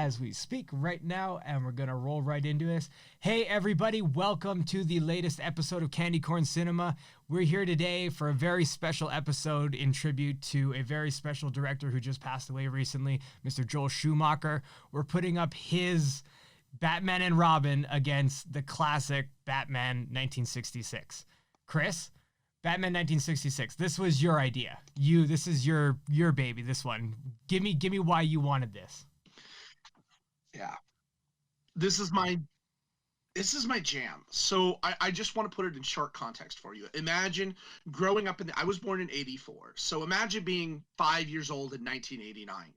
as we speak right now, and we're gonna roll right into this. Hey everybody, welcome to the latest episode of Candy Corn Cinema. We're here today for a very special episode in tribute to a very special director who just passed away recently, Mr. Joel Schumacher. We're putting up his Batman and Robin against the classic Batman 1966. Chris, Batman 1966. This was your idea. This is your baby. This one. Give me why you wanted this. Yeah, this is my jam. So I just want to put it in short context for you. Imagine growing up I was born in '84. So imagine being 5 years old in 1989,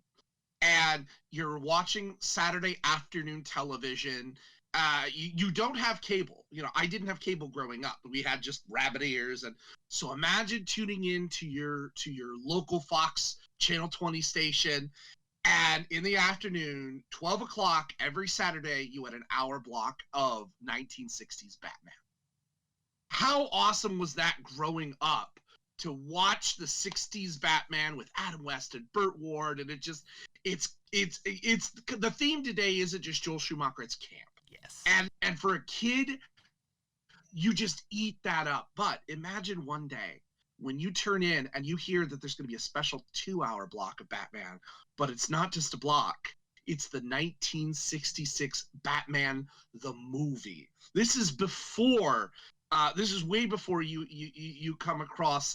and you're watching Saturday afternoon television. You don't have cable. You know, I didn't have cable growing up. We had just rabbit ears. And so imagine tuning in to your local Fox Channel 20 station. And in the afternoon, 12 o'clock every Saturday, you had an hour block of 1960s Batman. How awesome was that growing up to watch the 60s Batman with Adam West and Burt Ward? And it's the theme today isn't just Joel Schumacher, it's camp. Yes. And for a kid, you just eat that up. But imagine one day when you turn in and you hear that there's going to be a special 2-hour block of Batman, but it's not just a block. It's the 1966 Batman, the movie. This is before, this is way before you come across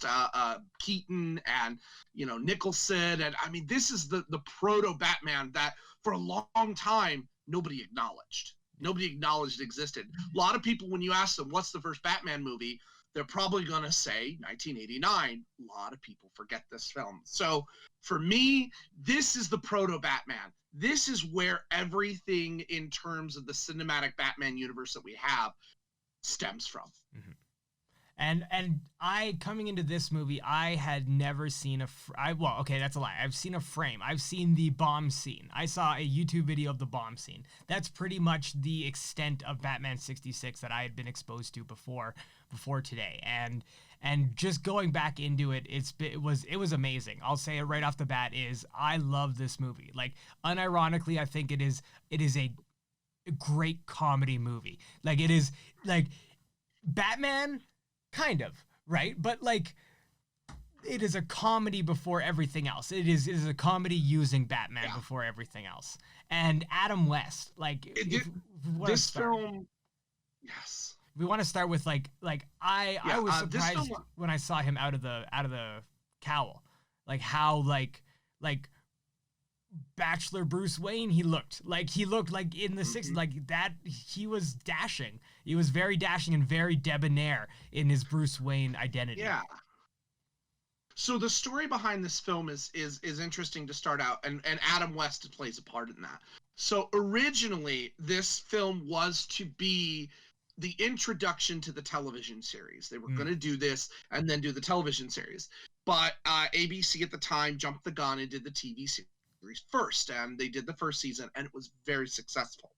Keaton and, Nicholson. And I mean, this is the proto Batman that for a long time, nobody acknowledged. Nobody acknowledged existed. A lot of people, when you ask them, what's the first Batman movie, they're probably going to say 1989. A lot of people forget this film. So for me, this is the proto-Batman. This is where everything in terms of the cinematic Batman universe that we have stems from. Mm-hmm. And I, coming into this movie, I had never seen that's a lie. I've seen a frame. I've seen the bomb scene. I saw a YouTube video of the bomb scene. That's pretty much the extent of Batman 66 that I had been exposed to before today. And just going back into it, it was amazing. I'll say it right off the bat is I love this movie. Like, unironically, I think it is a great comedy movie. Like, it is like Batman, kind of, right? But like, it is a comedy before everything else. It is a comedy using Batman before everything else. And Adam West, like, this film, yes. We want to start with I was surprised when I saw him out of the cowl, like how like Bachelor Bruce Wayne he looked like in the 60s, like that. He was dashing. He was very dashing and very debonair in his Bruce Wayne identity. Yeah. So the story behind this film is interesting to start out, and Adam West plays a part in that. So originally this film was to be the introduction to the television series. They were going to do this and then do the television series, but ABC at the time jumped the gun and did the TV series first, and they did the first season, and it was very successful.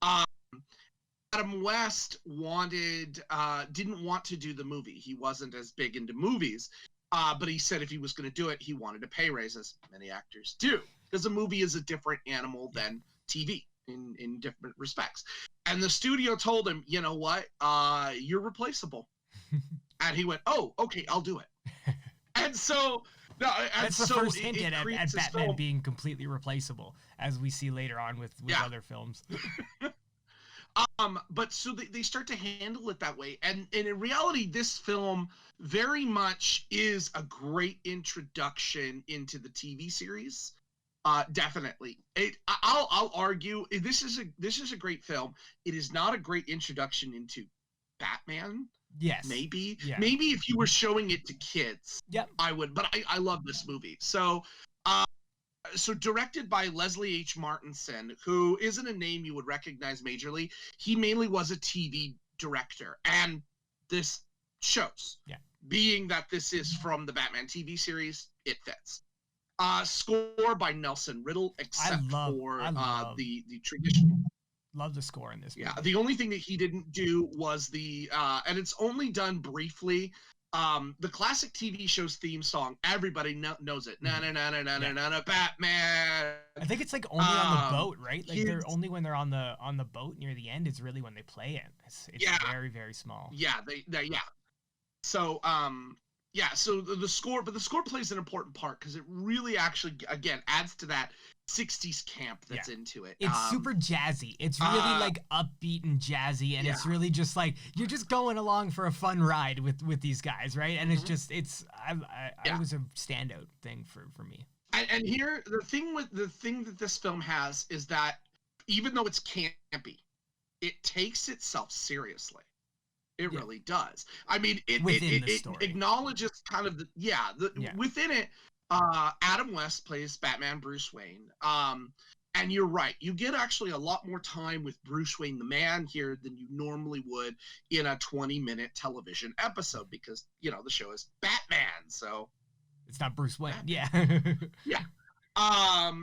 Adam West didn't want to do the movie. He wasn't as big into movies, but he said if he was going to do it, he wanted a pay raise, as many actors do, because a movie is a different animal than TV in different respects. And the studio told him, you know what, you're replaceable. And he went, oh, okay, I'll do it. And so that's the first hint at Batman being completely replaceable, as we see later on with other films. But so they start to handle it that way, and in reality, this film very much is a great introduction into the TV series. Definitely, I'll argue this is a great film. It is not a great introduction into Batman. Yes. Maybe if you were showing it to kids, I would. But I love this movie. So directed by Leslie H. Martinson, who isn't a name you would recognize majorly. He mainly was a TV director, and this shows. Yeah. Being that this is from the Batman TV series, it fits. Score by Nelson Riddle, except for the traditional. Love the score in this movie. Yeah, the only thing that he didn't do was and it's only done briefly, The classic TV show's theme song, everybody knows it. Na na na na na na na na Batman. I think it's like only on the boat, right? Like they're only when they're on the boat near the end is really when they play it. It's very, very small. Yeah, they. So so the score plays an important part because it really actually again adds to that 60s camp that's into it. It's super jazzy. It's really like upbeat and jazzy, and it's really just like you're just going along for a fun ride with these guys, right? And it's just it was a standout thing for me. And here the thing that this film has is that even though it's campy, it takes itself seriously. It really does. I mean, it acknowledges kind of within it. Adam West plays Batman Bruce Wayne. And you're right. You get actually a lot more time with Bruce Wayne the man here than you normally would in a 20-minute television episode because, the show is Batman. So it's not Bruce Wayne. Batman. Yeah.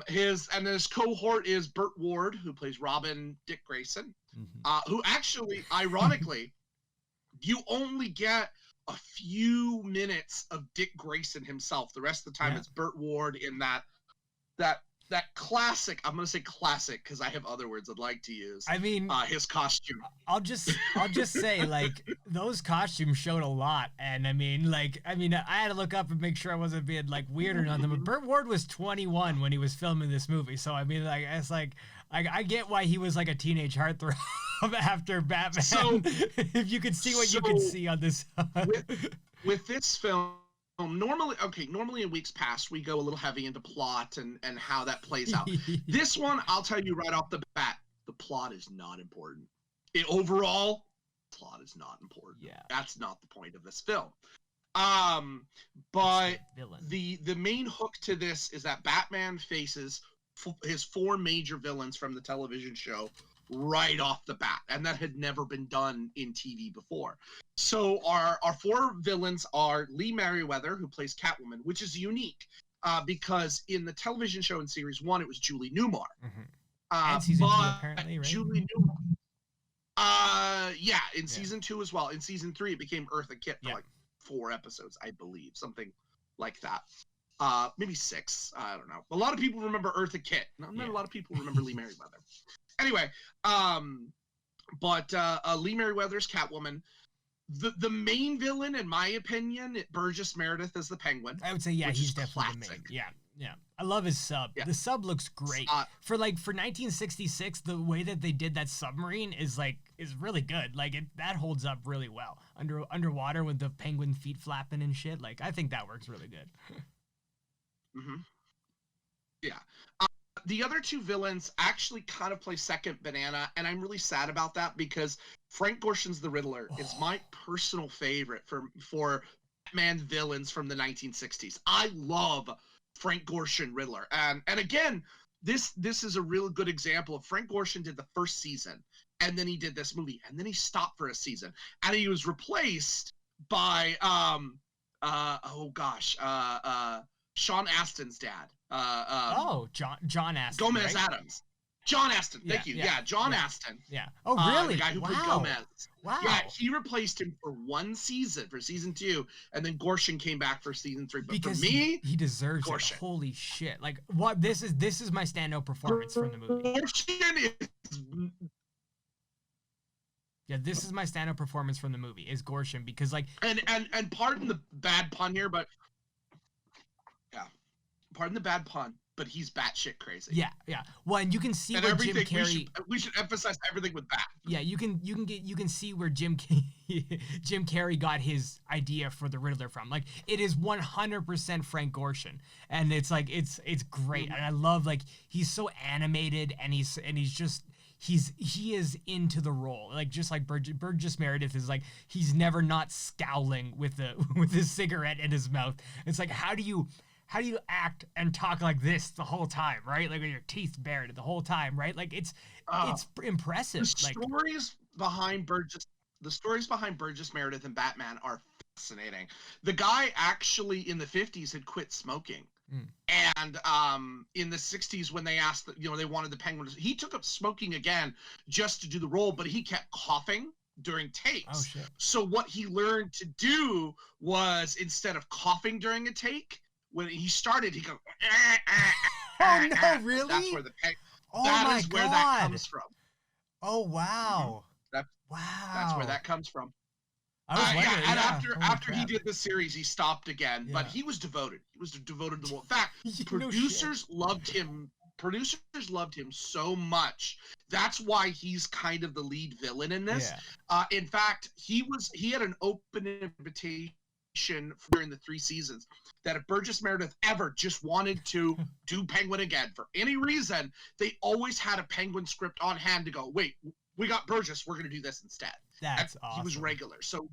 His cohort is Burt Ward, who plays Robin Dick Grayson, who actually, ironically, you only get a few minutes of Dick Grayson himself. The rest of the time it's Burt Ward in that classic. I'm gonna say classic because I have other words I'd like to use. I mean, his costume. I'll just say like those costumes showed a lot, and I had to look up and make sure I wasn't being like weird or nothing. But Burt Ward was 21 when he was filming this movie, so I mean, like it's like I get why he was like a teenage heartthrob after Batman. So, if you could see what you could see on this. with this film, normally in weeks past we go a little heavy into plot and how that plays out. This one, I'll tell you right off the bat, the plot is not important. Overall, plot is not important. Yeah, that's not the point of this film. But the main hook to this is that Batman faces his 4 major villains from the television show right off the bat, and that had never been done in TV before. So our 4 villains are Lee Merriweather, who plays Catwoman, which is unique because in the television show in series 1 it was Julie Newmar. And season 2 apparently, right? Julie Newmar. In season 2 as well. In season 3 it became Eartha Kitt for like 4 episodes, I believe, something like that. Maybe 6. I don't know. A lot of people remember Eartha Kitt. Not a lot of people remember Lee Merriweather. Anyway, but Lee Merriweather's Catwoman. The main villain, in my opinion, Burgess Meredith as the Penguin. I would say, he's definitely the main. Yeah. I love his sub. Yeah. The sub looks great. For 1966, the way that they did that submarine is really good. That holds up really well. Underwater with the penguin feet flapping and shit. I think that works really good. Yeah. The other 2 villains actually kind of play second banana, and I'm really sad about that because Frank Gorshin's the Riddler is my personal favorite for Batman villains from the 1960s. I love Frank Gorshin Riddler, and again, this is a real good example of Frank Gorshin did the first season, and then he did this movie, and then he stopped for a season, and he was replaced by Sean Astin's dad. John Astin. Gomez right? Adams. John Astin. Thank you. Yeah, John Astin. Yeah. Oh, really? The guy who played Gomez. Wow. Yeah, he replaced him for 1 season, for season 2, and then Gorshin came back for season 3. But because for me, he deserves Gorshin. It. Holy shit! What? This is my standout performance from the movie. Gorshin is. Yeah, this is my standout performance from the movie is Gorshin because and pardon the bad pun here, but. Pardon the bad pun, but he's batshit crazy. Yeah. Well, and you can see where Jim Carrey. We should emphasize everything with bat. Yeah, you can see where Jim Carrey got his idea for the Riddler from. It is 100% Frank Gorshin, and it's great, and I love he's so animated, and he is into the role, just like Burgess Meredith is he's never not scowling with his cigarette in his mouth. It's how do you act and talk like this the whole time, right? With your teeth bared the whole time, right? It's impressive. The stories behind Burgess Meredith and Batman are fascinating. The guy actually in the 50s had quit smoking. And in the 60s when they asked they wanted the Penguin, he took up smoking again just to do the role, but he kept coughing during takes. Oh, shit. So what he learned to do was, instead of coughing during a take, when he started, he go. Oh no! Really? That's where Oh that my is God. where that comes from. Oh wow! Wow. That's where that comes from. I was wondering. And yeah. after he did the series, he stopped again. Yeah. But he was devoted. He was devoted to the. In fact, No producers loved him. Producers loved him so much. That's why he's kind of the lead villain in this. Yeah. In fact, he had an open invitation during the 3 seasons that if Burgess Meredith ever just wanted to do Penguin again for any reason, they always had a Penguin script on hand to go, wait, we got Burgess, we're going to do this instead. That's awesome. He was regular. So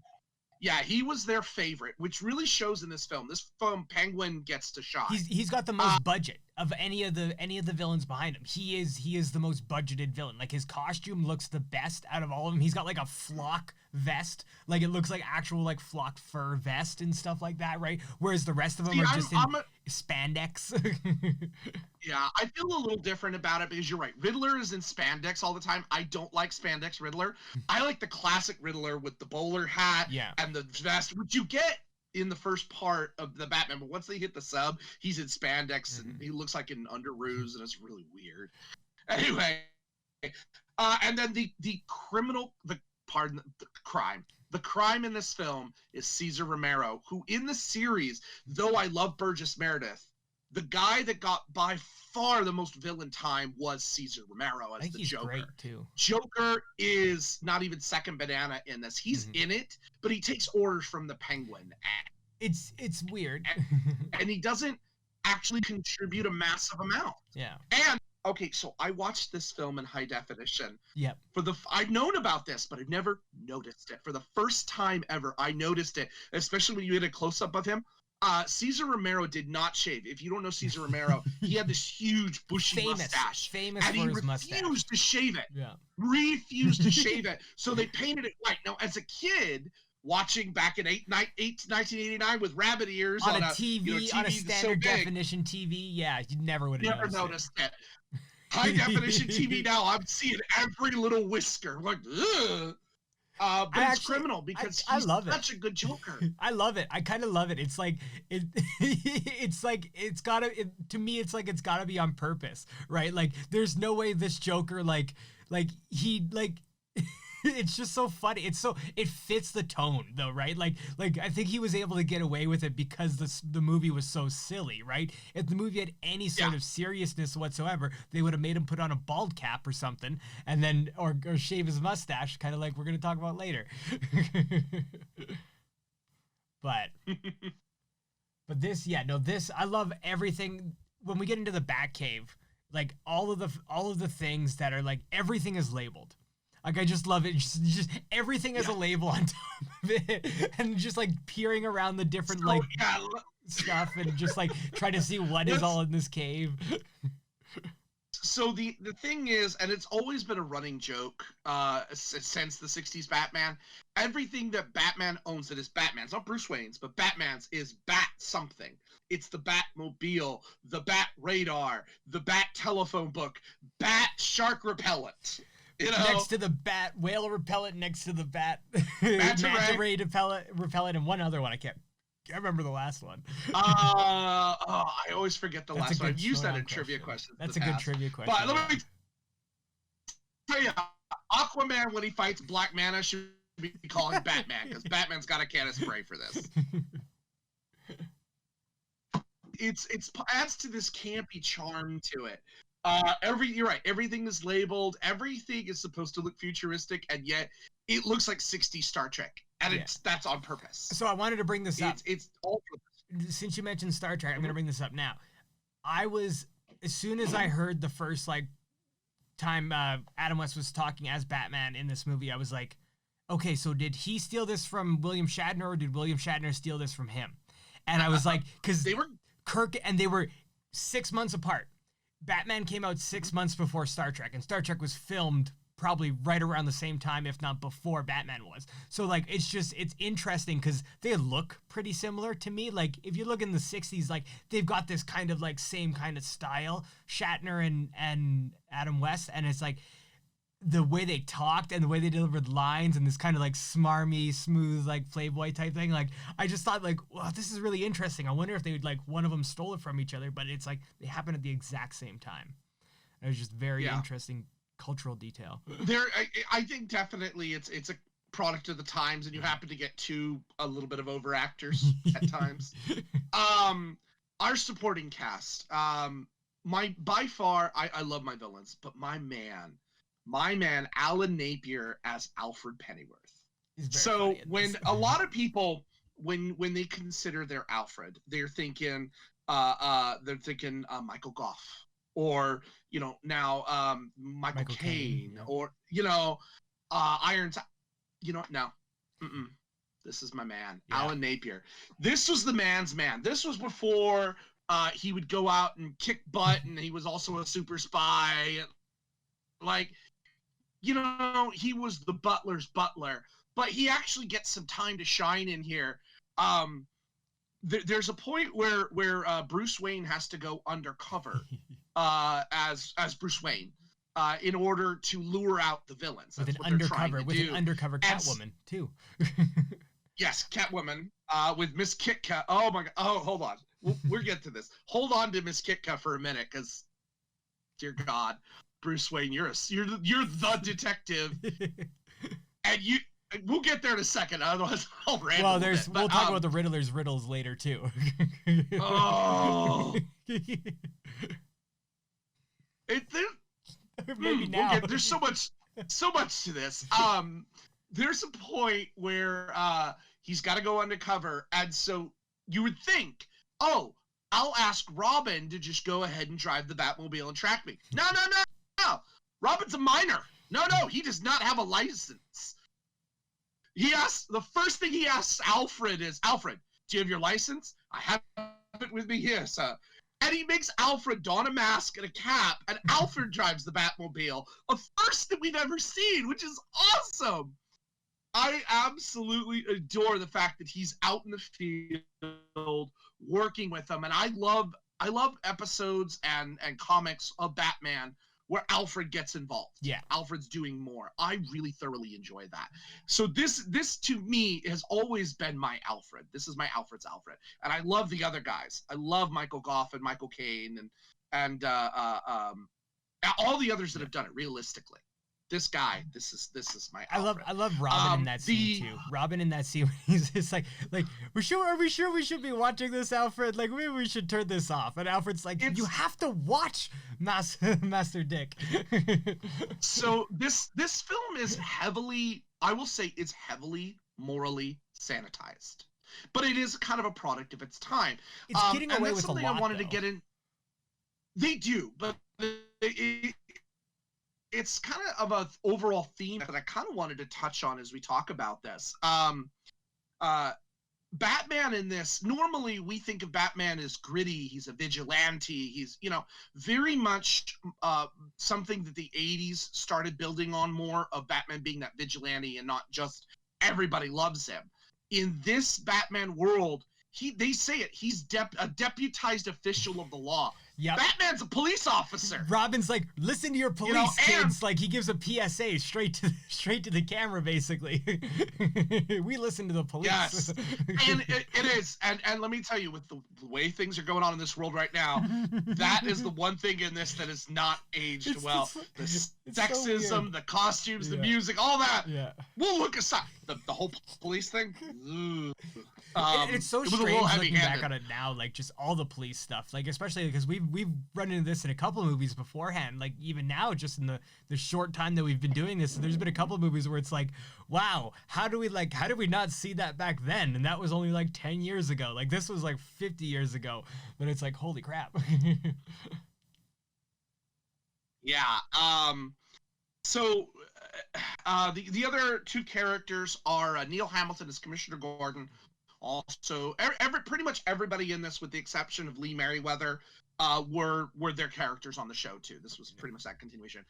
yeah, he was their favorite, which really shows in this film. This film, Penguin gets to shine. He's got the most budget of any of the villains behind him. He is the most budgeted villain. Like, his costume looks the best out of all of them. He's got like a flock vest, like it looks like actual like flocked fur vest and stuff like that, right? Whereas the rest of them are just in spandex. Yeah, I feel a little different about it because you're right. Riddler is in spandex all the time. I don't like spandex Riddler. I like the classic Riddler with the bowler hat and the vest, which you get in the first part of the Batman. But once they hit the sub, he's in spandex and he looks like in underoos, and it's really weird. Anyway, and then the crime. The crime in this film is Cesar Romero, who in the series, though I love Burgess Meredith, the guy that got by far the most villain time was Cesar Romero as the Joker. Great too. Joker is not even second banana in this. He's in it, but he takes orders from the Penguin. It's weird. and he doesn't actually contribute a massive amount. Yeah. And okay, so I watched this film in high definition. Yep. I've known about this, but I've never noticed it. For the first time ever, I noticed it, especially when you get a close-up of him. Cesar Romero did not shave. If you don't know Cesar Romero, he had this huge bushy mustache. Famous and for he his mustache. refused to shave it. Yeah. Refused to shave it. So they painted it white. Now, as a kid, watching back in 1989 with rabbit ears on a TV, on a standard definition TV, yeah, you never would have noticed it. High definition TV now, I'm seeing every little whisker. Like, ugh. But it's criminal because he's such a good Joker. I love it. I kind of love it. It's like to me it's like it's gotta be on purpose, right? Like, there's no way this Joker it's just so funny. It fits the tone though, right? Like I think he was able to get away with it because the movie was so silly, right? If the movie had any sort of seriousness whatsoever, they would have made him put on a bald cap or something, and then or shave his mustache, kind of like we're gonna talk about later. But this, I love everything when we get into the Batcave. Like all of the things that are like, everything is labeled. Like, I just love it. Just everything has a label on top of it, and just like peering around the different stuff, and just like trying to see what is all in this cave. So the thing is, and it's always been a running joke since the 60s Batman, everything that Batman owns that is Batman's, not Bruce Wayne's, but Batman's, is Bat something. It's the Batmobile, the Bat radar, the Bat telephone book, Bat shark repellent. You know, next to the Bat whale repellent, next to the Bat manta ray repellent, and one other one I can't remember the last one. I always forget the last one. I've used that in trivia questions. That's a good trivia question. But let me tell you, Aquaman, when he fights Black Manta, should be calling Batman, because Batman's got a can of spray for this. It's adds to this campy charm to it. You're right. Everything is labeled. Everything is supposed to look futuristic, and yet it looks like 60s Star Trek, and that's on purpose. So I wanted to bring this up. It's all since you mentioned Star Trek, I'm going to bring this up now. As soon as I heard the first time Adam West was talking as Batman in this movie, I was like, okay, so did he steal this from William Shatner, or did William Shatner steal this from him? And I was like, because they were Kirk, and they were 6 months apart. Batman came out 6 months before Star Trek, and Star Trek was filmed probably right around the same time, if not before Batman was. So like, it's interesting because they look pretty similar to me. Like, if you look in the 60s, like, they've got this kind of like same kind of style, Shatner and Adam West, and it's like, the way they talked and the way they delivered lines and this kind of like smarmy, smooth, like Playboy type thing. Like, I just thought like, wow, this is really interesting. I wonder if they would like one of them stole it from each other, but it's like they happen at the exact same time. It was just very interesting cultural detail. I think definitely it's a product of the times, and you happen to get two a little bit of over actors at times. Our supporting cast, by far, I love my villains, but my man, Alan Napier as Alfred Pennyworth. So when a lot of people, when they consider their Alfred, they're thinking Michael Gough, or now Michael Caine, or Irons. No. This is my man, Alan Napier. This was the man's man. This was before he would go out and kick butt, and he was also a super spy. Like, he was the butler's butler, but he actually gets some time to shine in here. There's a point where Bruce Wayne has to go undercover as Bruce Wayne. In order to lure out the villains. With an undercover Catwoman, too. Yes, Catwoman, with Miss Kitka. Oh, my God. Oh, hold on. We'll get to this. Hold on to Miss Kitka for a minute, because, dear God, Bruce Wayne, you're the detective. And we'll get there in a second, otherwise I'll rant a little bit. We'll talk about the Riddler's riddles later, too. Oh. Maybe now. There's so much to this. There's a point where he's got to go undercover, and so you would think, oh, I'll ask Robin to just go ahead and drive the Batmobile and track me. No. Robin's a minor. No, he does not have a license. The first thing he asks Alfred is, Alfred, do you have your license? I have it with me here, sir. And he makes Alfred don a mask and a cap, and Alfred drives the Batmobile. A first that we've ever seen, which is awesome. I absolutely adore the fact that he's out in the field working with them, and I love episodes and comics of Batman where Alfred gets involved. Yeah. Alfred's doing more. I really thoroughly enjoy that. So this to me has always been my Alfred. This is my Alfred's Alfred. And I love the other guys. I love Michael Gough and Michael Caine and all the others that have done it realistically. This guy, this is my Alfred. I love Robin in that scene too. Robin in that scene, he's just like, are we sure we should be watching this, Alfred? Like, maybe we should turn this off. And Alfred's like, you have to watch Master Dick. So this film is heavily, I will say, it's heavily morally sanitized, but it is kind of a product of its time. It's getting away with a lot. I wanted to get in. They do, but it's kind of an overall theme that I kind of wanted to touch on as we talk about this. Batman in this, normally we think of Batman as gritty. He's a vigilante. He's, very much something that the 80s started building on more, of Batman being that vigilante and not just everybody loves him. In this Batman world, they say it, he's a deputized official of the law. Yep. Batman's a police officer. Robin's like, listen to your police, kids. Like, he gives a PSA straight to the camera, basically. We listen to the police. Yes, and it is. And let me tell you, with the way things are going on in this world right now, that is the one thing in this that is not aged well. The sexism, so the costumes, the music, all that. Yeah. We'll look aside. The whole police thing. It's so strange looking back on it now, like just all the police stuff, like especially because we've run into this in a couple of movies beforehand, like even now, just in the short time that we've been doing this, there's been a couple of movies where it's like, wow, how did we not see that back then? And that was only like 10 years ago. Like, this was like 50 years ago, but it's like, holy crap. Yeah. So the other two characters are Neil Hamilton as Commissioner Gordon. Also, pretty much everybody in this, with the exception of Lee Merriweather, were their characters on the show too. This was pretty much that continuation.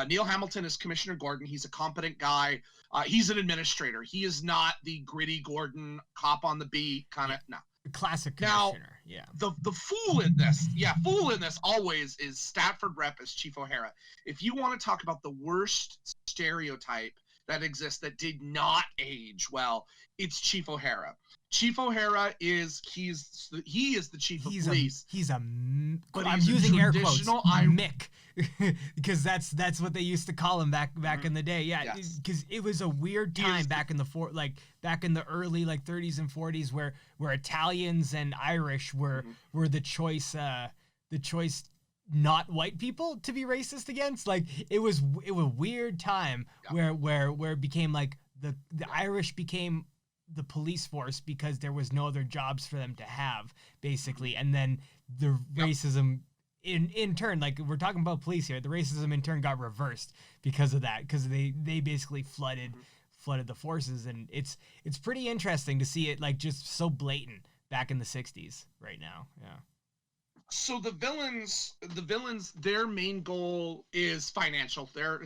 Neil Hamilton is Commissioner Gordon. He's a competent guy. He's an administrator. He is not the gritty Gordon, cop on the beat kind of. No, Classic Now, commissioner. Yeah. the fool in this always is Stafford Rep as Chief O'Hara. If you want to talk about the worst stereotype that exists that did not age well, it's Chief O'Hara. Chief O'Hara he is the chief of police. I'm using air quotes, Mick, because that's what they used to call him back in the day. Yeah, because it was a weird time back in the early 30s and 40s where Italians and Irish were the choice not white people to be racist against. Like it was a weird time where it became like the Irish became the police force because there was no other jobs for them to have, basically. And then the racism in turn, like we're talking about police here, the racism in turn got reversed because of that, because they basically flooded the forces. And it's pretty interesting to see it like just so blatant back in the 60s right now. Yeah. So the villains, their main goal is financial. They're,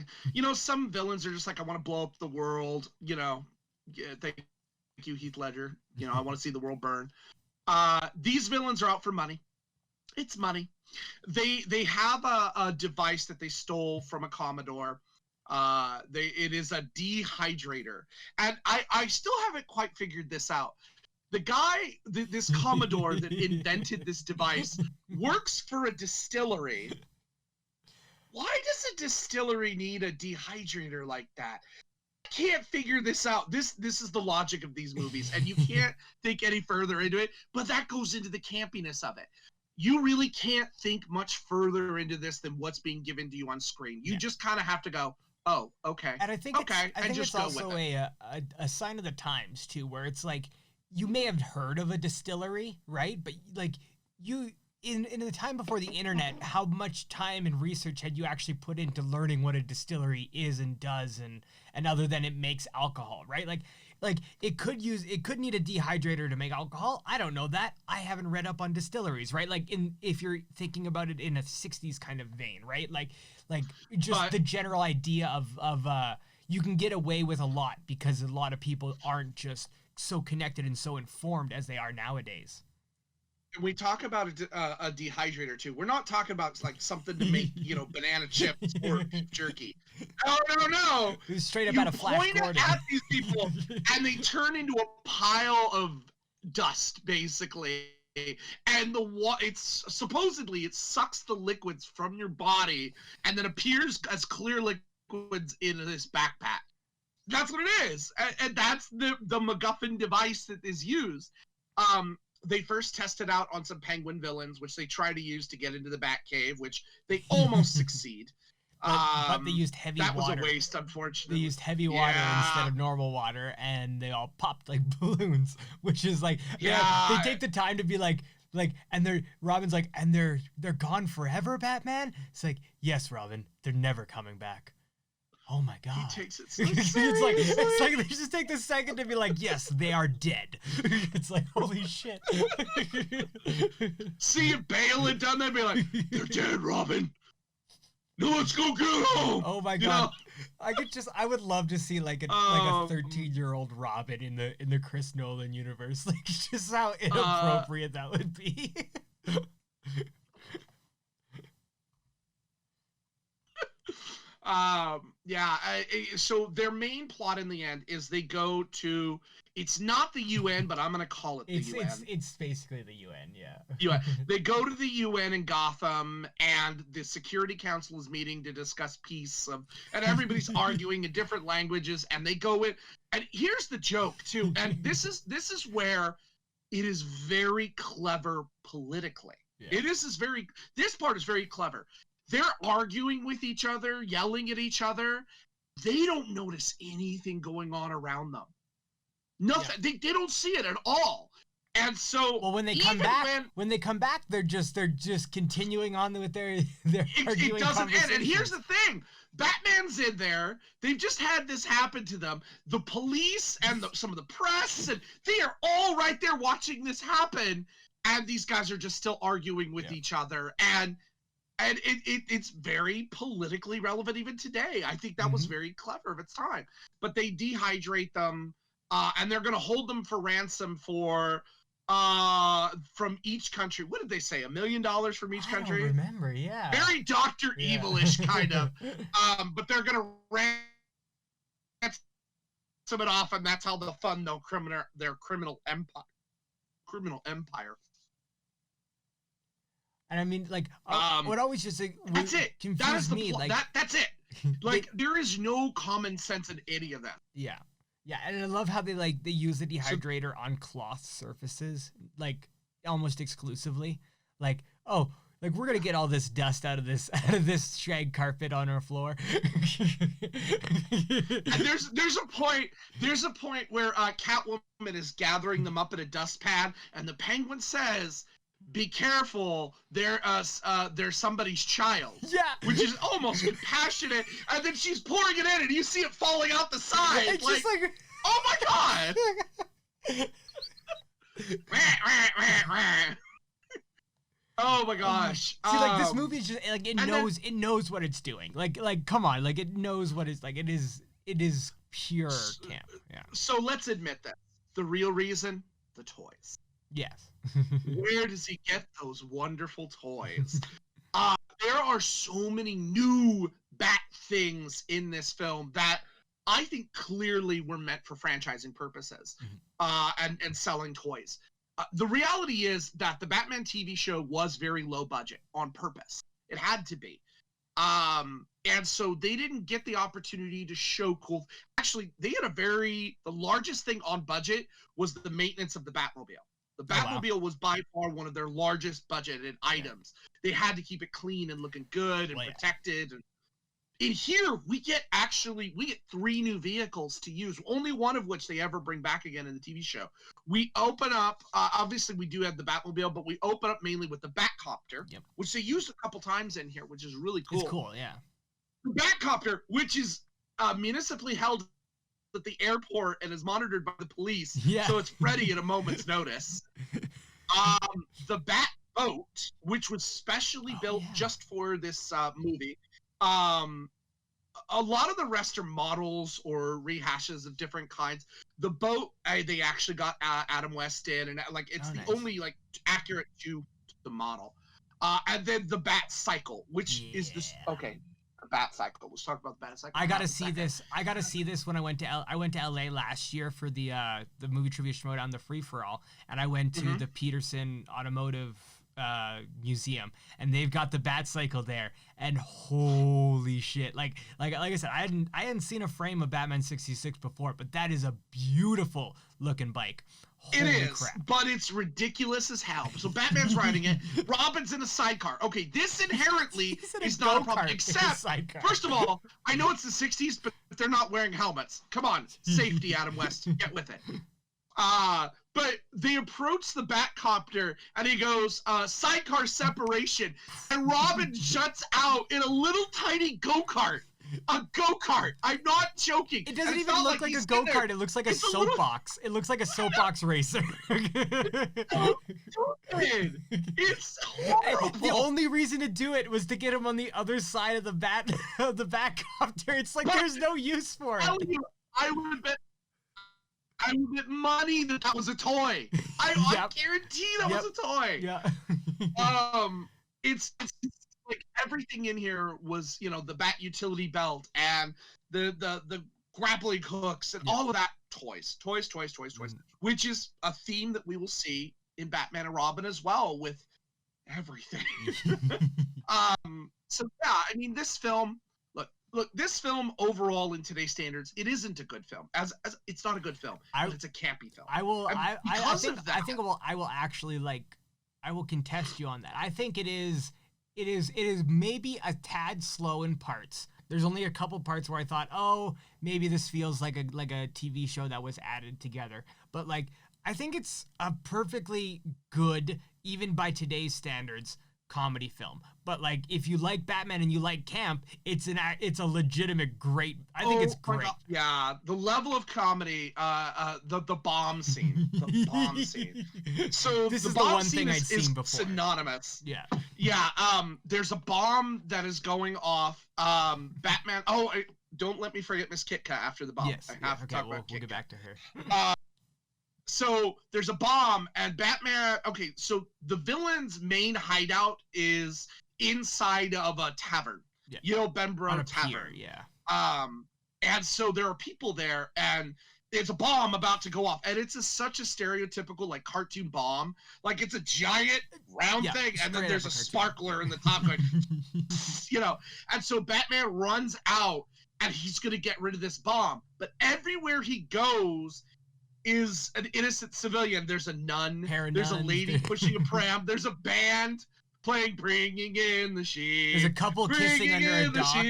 some villains are just like, I want to blow up the world, thank you, Heath Ledger. I want to see the world burn. These villains are out for money. It's money. They have a device that they stole from a Commodore. It is a dehydrator. And I still haven't quite figured this out. The guy, this Commodore that invented this device, works for a distillery. Why does a distillery need a dehydrator like that? Can't figure this out. This is the logic of these movies, and you can't think any further into it, but that goes into the campiness of it. You really can't think much further into this than what's being given to you on screen. You just kind of have to go, oh, okay. And I think it's also a sign of the times too, where it's like you may have heard of a distillery, right? But like you in the time before the internet, how much time and research had you actually put into learning what a distillery is and does, and other than it makes alcohol, right? Like it could need a dehydrator to make alcohol. I don't know that. I haven't read up on distilleries, right? Like if you're thinking about it in a 60s kind of vein, right? Like the general idea of you can get away with a lot because a lot of people aren't just so connected and so informed as they are nowadays. We talk about a dehydrator too. We're not talking about like something to make banana chips or jerky. No. It was straight up out of Flash Gordon. You point at these people, and they turn into a pile of dust, basically. And it's supposedly it sucks the liquids from your body, and then appears as clear liquids in this backpack. That's what it is, and that's the MacGuffin device that is used. They first tested out on some penguin villains, which they try to use to get into the Batcave, which they almost succeed. But they used heavy water. That was a waste, unfortunately. They used heavy water instead of normal water, and they all popped like balloons, which is like, they take the time to be like, and Robin's like, and they're gone forever, Batman? It's like, yes, Robin, they're never coming back. Oh my God. He takes it so it's like they just take the second to be like, yes, they are dead. It's like, holy shit. See if Bale had done that, be like, they're dead, Robin. No, let's go get them. Oh my God. I would love to see like a 13-year-old Robin in the Chris Nolan universe. Like just how inappropriate that would be. So their main plot in the end is they go to, it's not the UN, but I'm going to call it the UN. It's basically the UN, yeah. UN. They go to the UN in Gotham, and the Security Council is meeting to discuss peace, and everybody's arguing in different languages, and they go in, and here's the joke, too, and this is where it is very clever politically. Yeah. This part is very clever. They're arguing with each other, yelling at each other. They don't notice anything going on around them. Nothing. Yeah. They don't see it at all. And so, when they come back, they're just continuing on with their arguing. It doesn't end. And here's the thing: Batman's in there. They've just had this happen to them. The police and some of the press, and they are all right there watching this happen. And these guys are just still arguing with each other. And it's very politically relevant even today. I think that was very clever of its time. But they dehydrate them, and they're going to hold them for ransom for from each country. What did they say? $1 million from each country? I don't remember, yeah. Very Dr. Evil-ish kind of. But they're gonna ransom it off, and that's how they'll fund their criminal empire. And I mean, like, what always just that's it. That is me, like that's it. Like, there is no common sense in any of that. Yeah. Yeah, and I love how they use the dehydrator on cloth surfaces, like almost exclusively. Like, oh, like we're gonna get all this dust out of this shag carpet on our floor. And there's a point where Catwoman is gathering them up in a dustpan, and the Penguin says, "Be careful, there's somebody's child." Yeah. Which is almost compassionate, and then she's pouring it in, and you see it falling out the side. It's just like, oh my god! Oh my gosh! See, like, this movie is just like it knows what it's doing. Like come on, like it knows what it's like. It is pure camp. Yeah. So let's admit that the real reason, the toys. Yes. Where does he get those wonderful toys? There are so many new Bat things in this film that I think clearly were meant for franchising purposes, and selling toys. The reality is that the Batman TV show was very low budget on purpose. It had to be. And so they didn't get the opportunity to show cool. Actually, they had the largest thing on budget was the maintenance of the Batmobile. The Batmobile was by far one of their largest budgeted items. They had to keep it clean and looking good and protected. And in here, we get 3 new vehicles to use, only one of which they ever bring back again in the TV show. We open up, obviously we do have the Batmobile, but we open up mainly with the Batcopter, which they used a couple times in here, which is really cool. It's cool, yeah. The Batcopter, which is municipally held at the airport and is monitored by the police, so it's ready at a moment's notice. The Bat Boat, which was specially built just for this movie. A lot of the rest are models or rehashes of different kinds. The boat, they actually got Adam West in, and it's only accurate to the model. And then the Bat Cycle, which is this Bat Cycle. Let's talk about the Bat Cycle. I gotta see this when I went to LA last year for the movie trivia showdown, the free for all, and I went to the Peterson Automotive museum, and they've got the Bat Cycle there, and holy shit, like I said, I hadn't seen a frame of Batman 66 before, but that is a beautiful looking bike. Holy crap. But it's ridiculous as hell. So Batman's riding it. Robin's in a sidecar. Okay, this inherently is not a problem. Except, first of all, I know it's the 60s, but they're not wearing helmets. Come on, safety, Adam West. Get with it. But they approach the Batcopter, and he goes, sidecar separation. And Robin shuts out in a little tiny go-kart. A go-kart. I'm not joking. It doesn't even look like a go-kart. It looks like a soapbox. It looks like a soapbox racer. It's horrible. The only reason to do it was to get him on the other side of the Batcopter. It's like there's no use for it. I would bet money that was a toy. I guarantee that was a toy. Yeah. It's like everything in here was, the Bat utility belt and the grappling hooks and all of that toys, which is a theme that we will see in Batman and Robin as well with everything. So yeah, I mean, this film, look, this film overall in today's standards, it isn't a good film. As it's not a good film. But it's a campy film. I will contest you on that. I think it is maybe a tad slow in parts. There's only a couple parts where I thought, oh, maybe this feels like a TV show that was added together. But I think it's a perfectly good, even by today's standards, comedy film. But if you like Batman and you like camp, it's a legitimate great. I think it's great. Yeah, the level of comedy, the bomb scene, So this is the one thing I'd seen before. Synonymous. Yeah. Yeah. There's a bomb that is going off. Batman. Oh, don't let me forget Miss Kitka after the bomb. Yes. I have to talk about we'll get back to her. so there's a bomb, and Batman. Okay, so the villain's main hideout is inside of a tavern, Benborough Tavern. Pier, and so there are people there, and there's a bomb about to go off, and it's such a stereotypical like cartoon bomb. Like it's a giant round thing, and then there's a sparkler in the top going, And so Batman runs out, and he's gonna get rid of this bomb. But everywhere he goes is an innocent civilian. There's a nun. There's a lady pushing a pram. There's a band playing "Bringing in the Sheep." There's a couple kissing under a dock.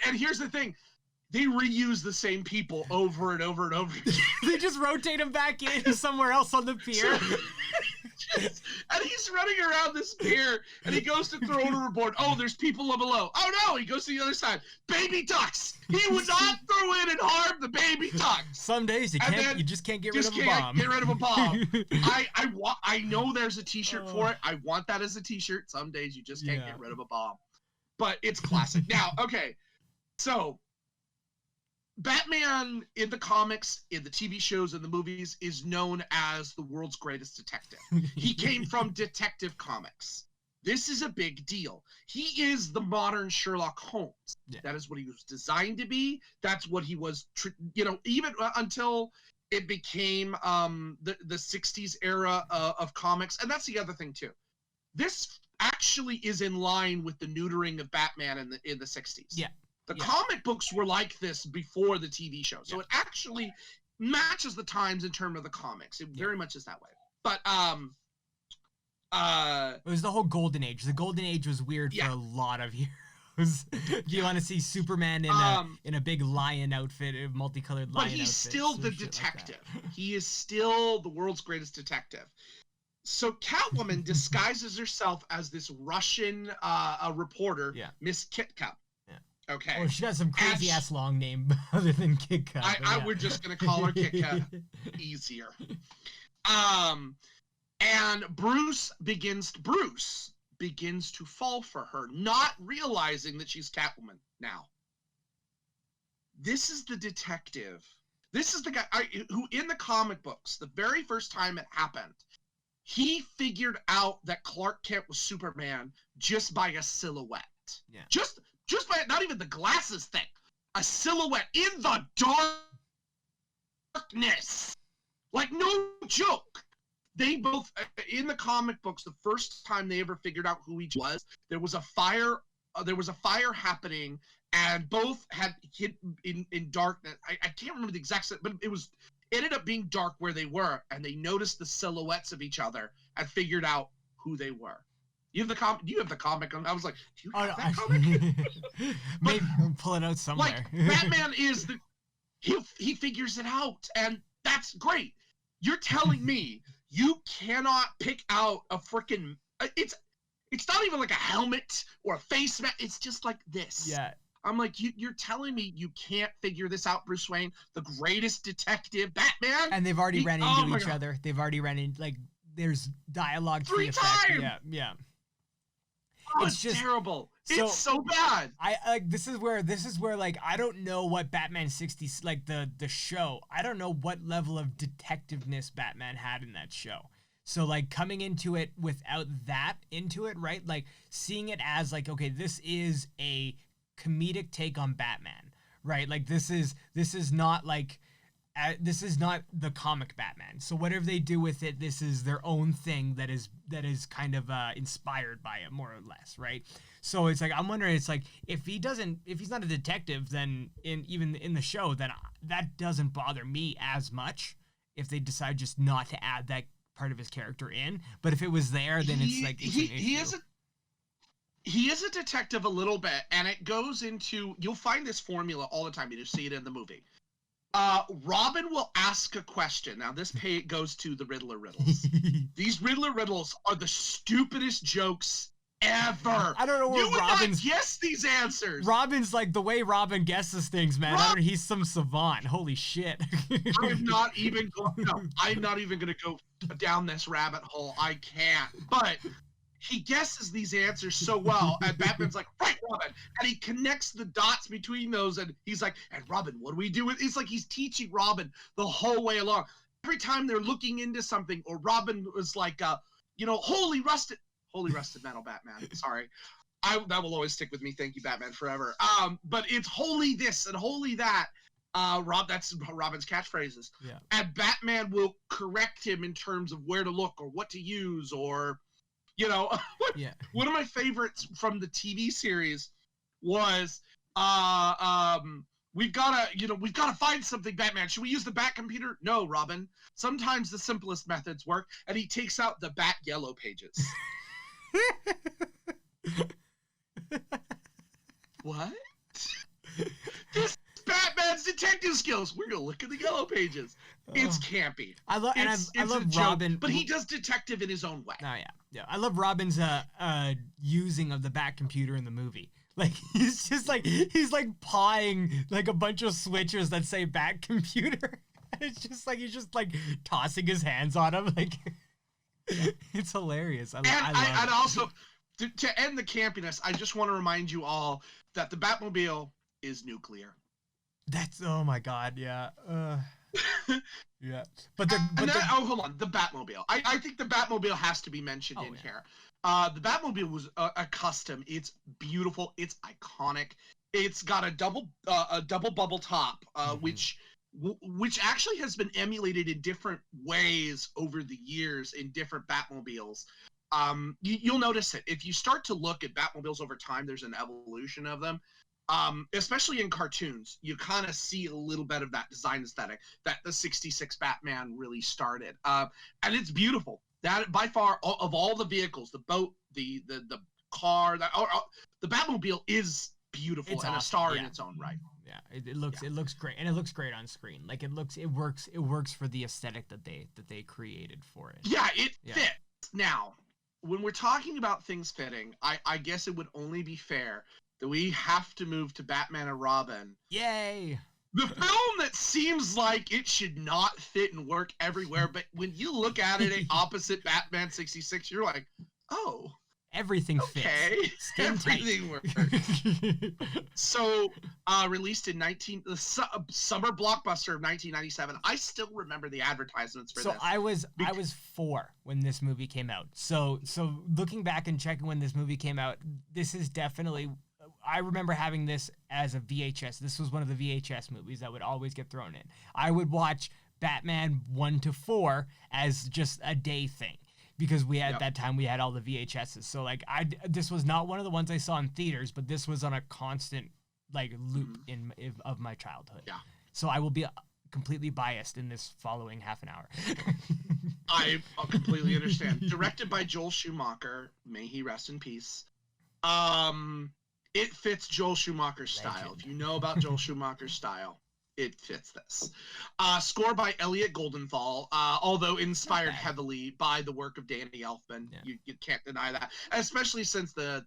And here's the thing. They reuse the same people over and over and over again. They just rotate him back in somewhere else on the pier. And he's running around this pier, and he goes to throw it overboard. Oh, there's people below. Oh, no, he goes to the other side. Baby ducks. He would not throw in and harm the baby ducks. Some days you just can't get rid of a bomb. Get rid of a bomb. I know there's a T-shirt for it. I want that as a T-shirt. Some days you just can't get rid of a bomb. But it's classic. Now, okay, so Batman in the comics, in the TV shows, and the movies is known as the world's greatest detective. He came from Detective Comics. This is a big deal. He is the modern Sherlock Holmes. Yeah. That is what he was designed to be. That's what he was, even until it became the 60s era of comics. And that's the other thing, too. This actually is in line with the neutering of Batman in the 60s. Yeah. The comic books were like this before the TV show. So it actually matches the times in terms of the comics. It very much is that way. But it was the whole golden age. The golden age was weird for a lot of years. You want to see Superman in a big lion outfit, a multicolored lion outfit. But he's still the detective. Like he is still the world's greatest detective. So Catwoman disguises herself as this Russian reporter, Miss Kit Cup. Okay. Oh, she got some crazy ass long name other than Kit Kat. We're just gonna call her Kit Kat. Easier. And Bruce begins to fall for her, not realizing that she's Catwoman now. This is the detective. This is the guy who, in the comic books, the very first time it happened, he figured out that Clark Kent was Superman just by a silhouette. Yeah. Just by not even the glasses thing, a silhouette in the darkness. Like, no joke. They both, in the comic books, the first time they ever figured out who each was, there was a fire happening, and both had hid in darkness. I can't remember the exact, but it ended up being dark where they were, and they noticed the silhouettes of each other and figured out who they were. You have the comic. You have the comic. I was like, do you have that comic? Maybe pull it out somewhere. Like, Batman is he figures it out, and that's great. You're telling me you cannot pick out a freaking it's not even like a helmet or a face mask. It's just like this. Yeah. I'm like, you're telling me you can't figure this out, Bruce Wayne, the greatest detective, Batman? And they've already ran into each other. They've already ran in, like, there's dialogue 3 times. Yeah. Oh, it's just terrible. It's so bad. This is where like I don't know what Batman 60 like the show. I don't know what level of detectiveness Batman had in that show. So like coming into it without that into it, right? Like seeing it as like, okay, this is a comedic take on Batman, right? Like this is not like this is not the comic Batman. So whatever they do with it, this is their own thing that is kind of inspired by it, more or less, right? So it's like I'm wondering, it's like if he's not a detective, then even in the show, then that doesn't bother me as much if they decide just not to add that part of his character in. But if it was there, then it's like it's he is a detective a little bit, and it goes into, you'll find this formula all the time. You just see it in the movie. Robin will ask a question. Now, this goes to the Riddler riddles. These Riddler riddles are the stupidest jokes ever. I don't know where Robin's guess these answers. Robin's like the way Robin guesses things, man. He's some savant. Holy shit. I'm not even going to go down this rabbit hole. I can't. But he guesses these answers so well, and Batman's like, right, Robin, and he connects the dots between those, and he's like, and Robin, what do we do with? It's like he's teaching Robin the whole way along. every time they're looking into something, or Robin was like, holy rusted metal Batman. Sorry. That will always stick with me. Thank you, Batman, forever. But it's holy this and holy that. That's Robin's catchphrases. Yeah. And Batman will correct him in terms of where to look or what to use, or, Yeah. One of my favorites from the TV series was, we've got to find something, Batman. Should we use the Bat computer? No, Robin. Sometimes the simplest methods work. And he takes out the Bat yellow pages. What? This Batman's detective skills. We're gonna look at the yellow pages. It's campy. I love Robin, but he does detective in his own way. Oh yeah. I love Robin's using of the Bat computer in the movie. Like he's pawing like a bunch of switches that say Bat computer. It's just like he's just like tossing his hands on him. Like it's hilarious. I love it. Also, to end the campiness, I just want to remind you all that the Batmobile is nuclear. That's, oh my God, yeah. Yeah. Hold on, the Batmobile. I think the Batmobile has to be mentioned here. The Batmobile was a custom. It's beautiful. It's iconic. It's got a double bubble top, which actually has been emulated in different ways over the years in different Batmobiles. You'll notice it if you start to look at Batmobiles over time. There's an evolution of them, especially in cartoons. You kind of see a little bit of that design aesthetic that the '66 Batman really started, and it's beautiful. That by far of all the vehicles, the boat, the car, the Batmobile is beautiful. It's and awesome. A star in its own right. Yeah, it looks great, and it looks great on screen. Like it works for the aesthetic that they created for it. Yeah, it fits. Now, when we're talking about things fitting, I guess it would only be fair that we have to move to Batman and Robin. Yay! The film that seems like it should not fit and work everywhere, but when you look at it opposite Batman 66, you're like, oh. Everything fits. Everything works. So, released in the summer blockbuster of 1997. I still remember the advertisements for this. So I was 4 when this movie came out. So looking back and checking when this movie came out, this is definitely. I remember having this as a VHS. This was one of the VHS movies that would always get thrown in. I would watch Batman 1 to 4 as just a day thing. Because we had that time we had all the VHSs, so like this was not one of the ones I saw in theaters, but this was on a constant like loop of my childhood. Yeah. So I will be completely biased in this following half an hour. I completely understand. Directed by Joel Schumacher, may he rest in peace. It fits Joel Schumacher's style. If you know about Joel Schumacher's style, it fits this. Score by Elliot Goldenthal, although inspired heavily by the work of Danny Elfman. Yeah. You can't deny that, especially since the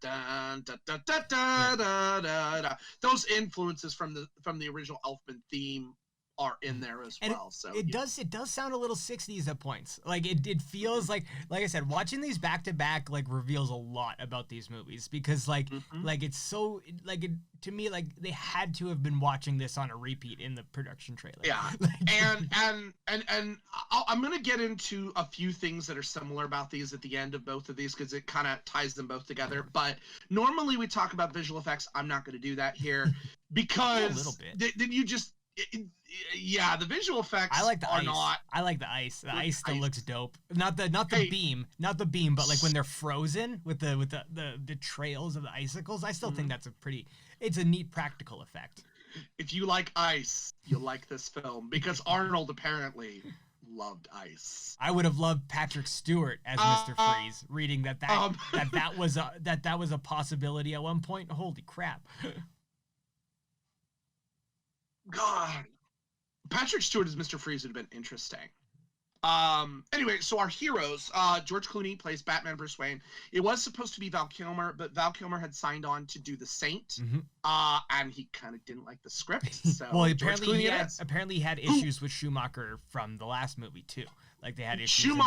those influences from the original Elfman theme are in there as well. So it does sound a little 60s at points. Like it feels like I said, watching these back to back like reveals a lot about these movies, because like it's so to me, like they had to have been watching this on a repeat in the production trailer. Yeah. and I'm gonna get into a few things that are similar about these at the end of both of these, because it kind of ties them both together. But normally we talk about visual effects. I'm not going to do that here because a little bit. Then you just the visual effects I like the ice. Not. I like the ice. The ice still looks dope. Not the beam, but like when they're frozen with the trails of the icicles. I still think that's it's a neat practical effect. If you like ice, you'll like this film, because Arnold apparently loved ice. I would have loved Patrick Stewart as Mr. Freeze, reading that was a possibility at one point. Holy crap. God, Patrick Stewart as Mr. Freeze would have been interesting. Anyway, so our heroes, George Clooney plays Batman Bruce Wayne. It was supposed to be Val Kilmer, but Val Kilmer had signed on to do The Saint, and he kind of didn't like the script. So well, apparently he had issues with Schumacher from the last movie too. Like they had issues.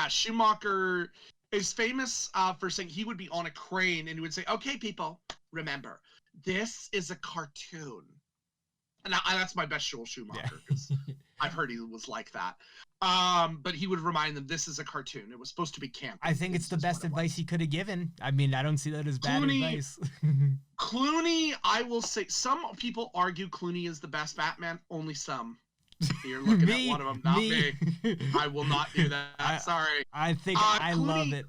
Schumacher is famous for saying he would be on a crane and he would say, "Okay, people, remember, this is a cartoon." And that's my best Joel Schumacher. I've heard he was like that. But he would remind them, this is a cartoon. It was supposed to be campy. I think it's the best advice he could have given. I mean, I don't see that as bad advice. Clooney, I will say, some people argue Clooney is the best Batman. Only some. You're looking at one of them, not me. I will not do that. Sorry. I think I love it.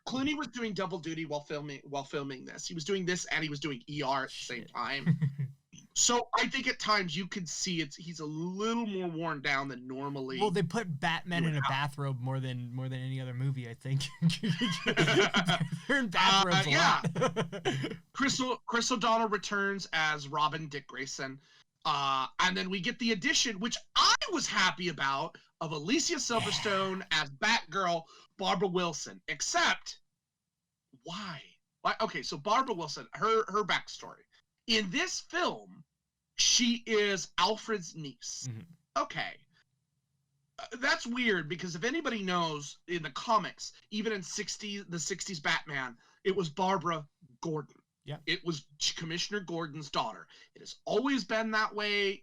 Clooney was doing double duty while filming this. He was doing this and he was doing ER at the same time. So I think at times you could see he's a little more worn down than normally. Well, they put Batman in a bathrobe more than any other movie, I think. They're in bathrobes a lot. Chris O'Donnell returns as Robin Dick Grayson. And then we get the addition, which I was happy about, of Alicia Silverstone as Batgirl, Barbara Wilson. Except, why? Okay, so Barbara Wilson, her backstory. In this film, she is Alfred's niece. Mm-hmm. Okay. That's weird, because if anybody knows, in the comics, even in the 60s Batman, it was Barbara Gordon. Yeah. It was Commissioner Gordon's daughter. It has always been that way.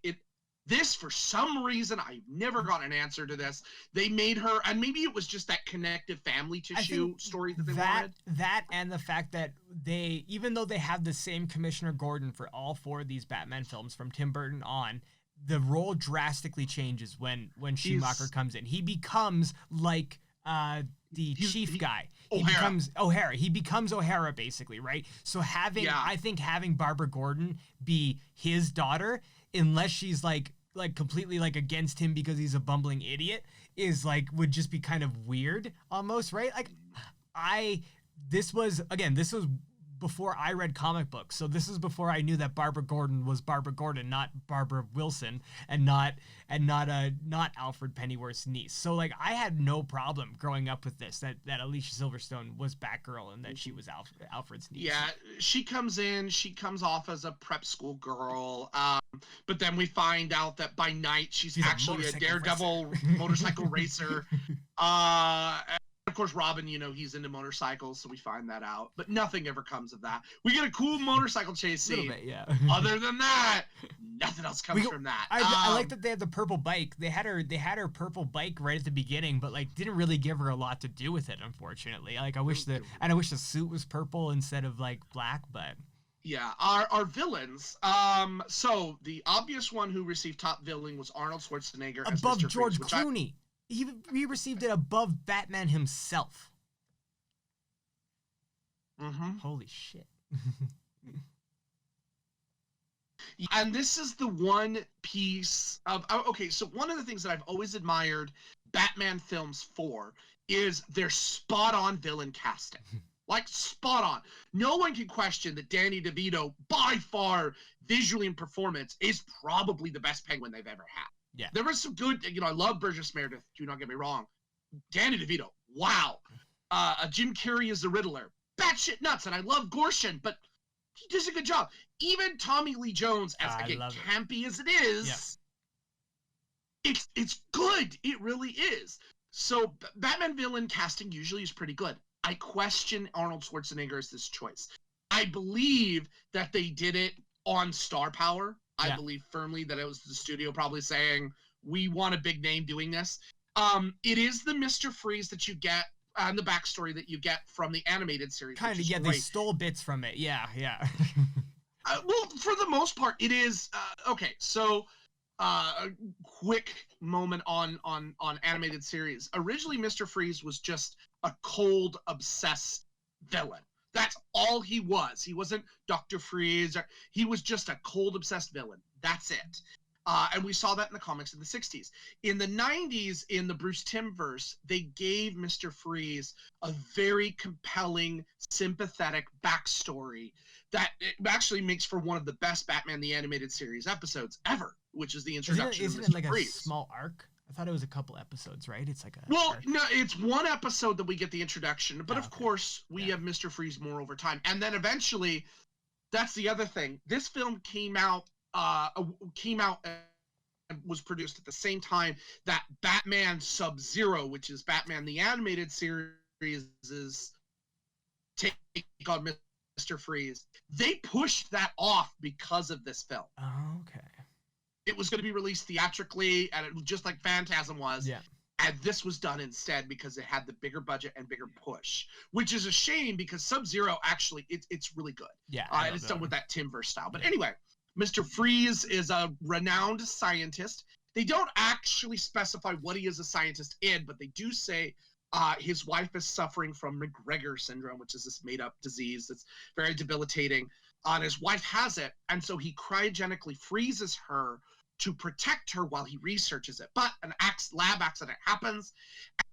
This, for some reason, I've never got an answer to this. They made her, and maybe it was just that connective family tissue story that they wanted. That and the fact that they, even though they have the same Commissioner Gordon for all 4 of these Batman films from Tim Burton on, the role drastically changes when Schumacher comes in. He becomes like the chief guy. He becomes O'Hara. He becomes O'Hara, basically, right? So I think having Barbara Gordon be his daughter, unless she's like completely like against him because he's a bumbling idiot, would just be kind of weird almost, right? This was before I read comic books. So this is before I knew that Barbara Gordon was Barbara Gordon, not Barbara Wilson, and not Alfred Pennyworth's niece. So I had no problem growing up with this, that Alicia Silverstone was Batgirl and that she was Alfred's niece. Yeah, she comes off as a prep school girl, but then we find out that by night she's actually a daredevil motorcycle racer. Of course, Robin, he's into motorcycles, so we find that out. But nothing ever comes of that. We get a cool motorcycle chase scene. A little bit, yeah. Other than that, nothing else comes from that. I like that they had the purple bike. They had her purple bike right at the beginning, but didn't really give her a lot to do with it, unfortunately. I wish the suit was purple instead of black, but. Yeah, our villains. So the obvious one who received top villain was Arnold Schwarzenegger above as Mr. George Clooney. He received it above Batman himself. Mm-hmm. Holy shit. And this is the one piece of... Okay, so one of the things that I've always admired Batman films for is their spot-on villain casting. Spot on. No one can question that Danny DeVito, by far, visually and performance, is probably the best Penguin they've ever had. Yeah. There was some good, I love Burgess Meredith, do not get me wrong. Danny DeVito, wow. Jim Carrey as the Riddler, batshit nuts, and I love Gorshin, but he does a good job. Even Tommy Lee Jones, as campy as it is, it's good. It really is. So Batman villain casting usually is pretty good. I question Arnold Schwarzenegger as this choice. I believe that they did it on star power. I believe firmly that it was the studio probably saying, we want a big name doing this. It is the Mr. Freeze that you get and the backstory that you get from the animated series. Kind of, yeah, great. They stole bits from it. Yeah. Well, for the most part, it is. Okay, so a quick moment on animated series. Originally, Mr. Freeze was just a cold, obsessed villain. That's all he was. He wasn't Dr. Freeze. He was just a cold, obsessed villain. That's it. And we saw that in the comics in the 60s. In the 90s, in the Bruce Timm-verse, they gave Mr. Freeze a very compelling, sympathetic backstory that it actually makes for one of the best Batman the Animated Series episodes ever, which is the introduction of Mr. Freeze. Isn't it like a small arc? I thought it was a couple episodes, right? It's like a... Well, arc. No, it's one episode that we get the introduction, but of course, we have Mr. Freeze more over time. And then eventually, that's the other thing. This film came out and was produced at the same time that Batman Sub-Zero, which is Batman the Animated Series, is take on Mr. Freeze. They pushed that off because of this film. Oh, okay. it was going to be released theatrically, and it was just like Phantasm was. Yeah. And this was done instead because it had the bigger budget and bigger push, which is a shame because Sub-Zero actually, it's really good. Yeah. And it's done with that Timber style. But anyway, Mr. Freeze is a renowned scientist. They don't actually specify what he is a scientist in, but they do say his wife is suffering from McGregor syndrome, which is this made-up disease that's very debilitating. And his wife has it, and so he cryogenically freezes her to protect her while he researches it. But an lab accident happens,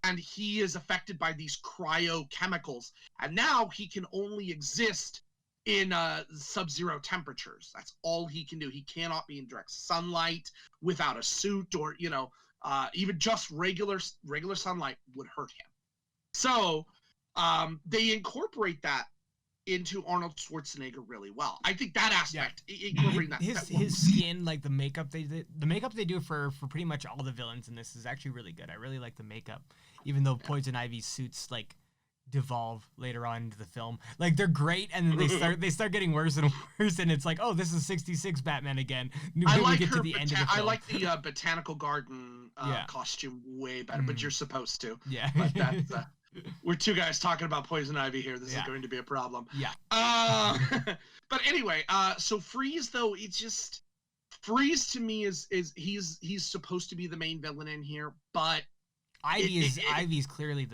and he is affected by these cryochemicals. And now he can only exist in sub-zero temperatures. That's all he can do. He cannot be in direct sunlight without a suit, or even just regular sunlight would hurt him. So they incorporate that into Arnold Schwarzenegger really well. I think that aspect, incorporating his skin, like the makeup they do for pretty much all the villains in this is actually really good. I really like the makeup, even though Poison Ivy's suits like devolve later on into the film. Like they're great, and then they start getting worse and worse, and it's like, oh, this is 66 Batman again. I like her. I like the botanical garden costume way better, but you're supposed to. Yeah. But that's. We're two guys talking about Poison Ivy here. This is going to be a problem. Yeah. But anyway, so Freeze though, it's just Freeze to me is he's supposed to be the main villain in here, but Ivy's clearly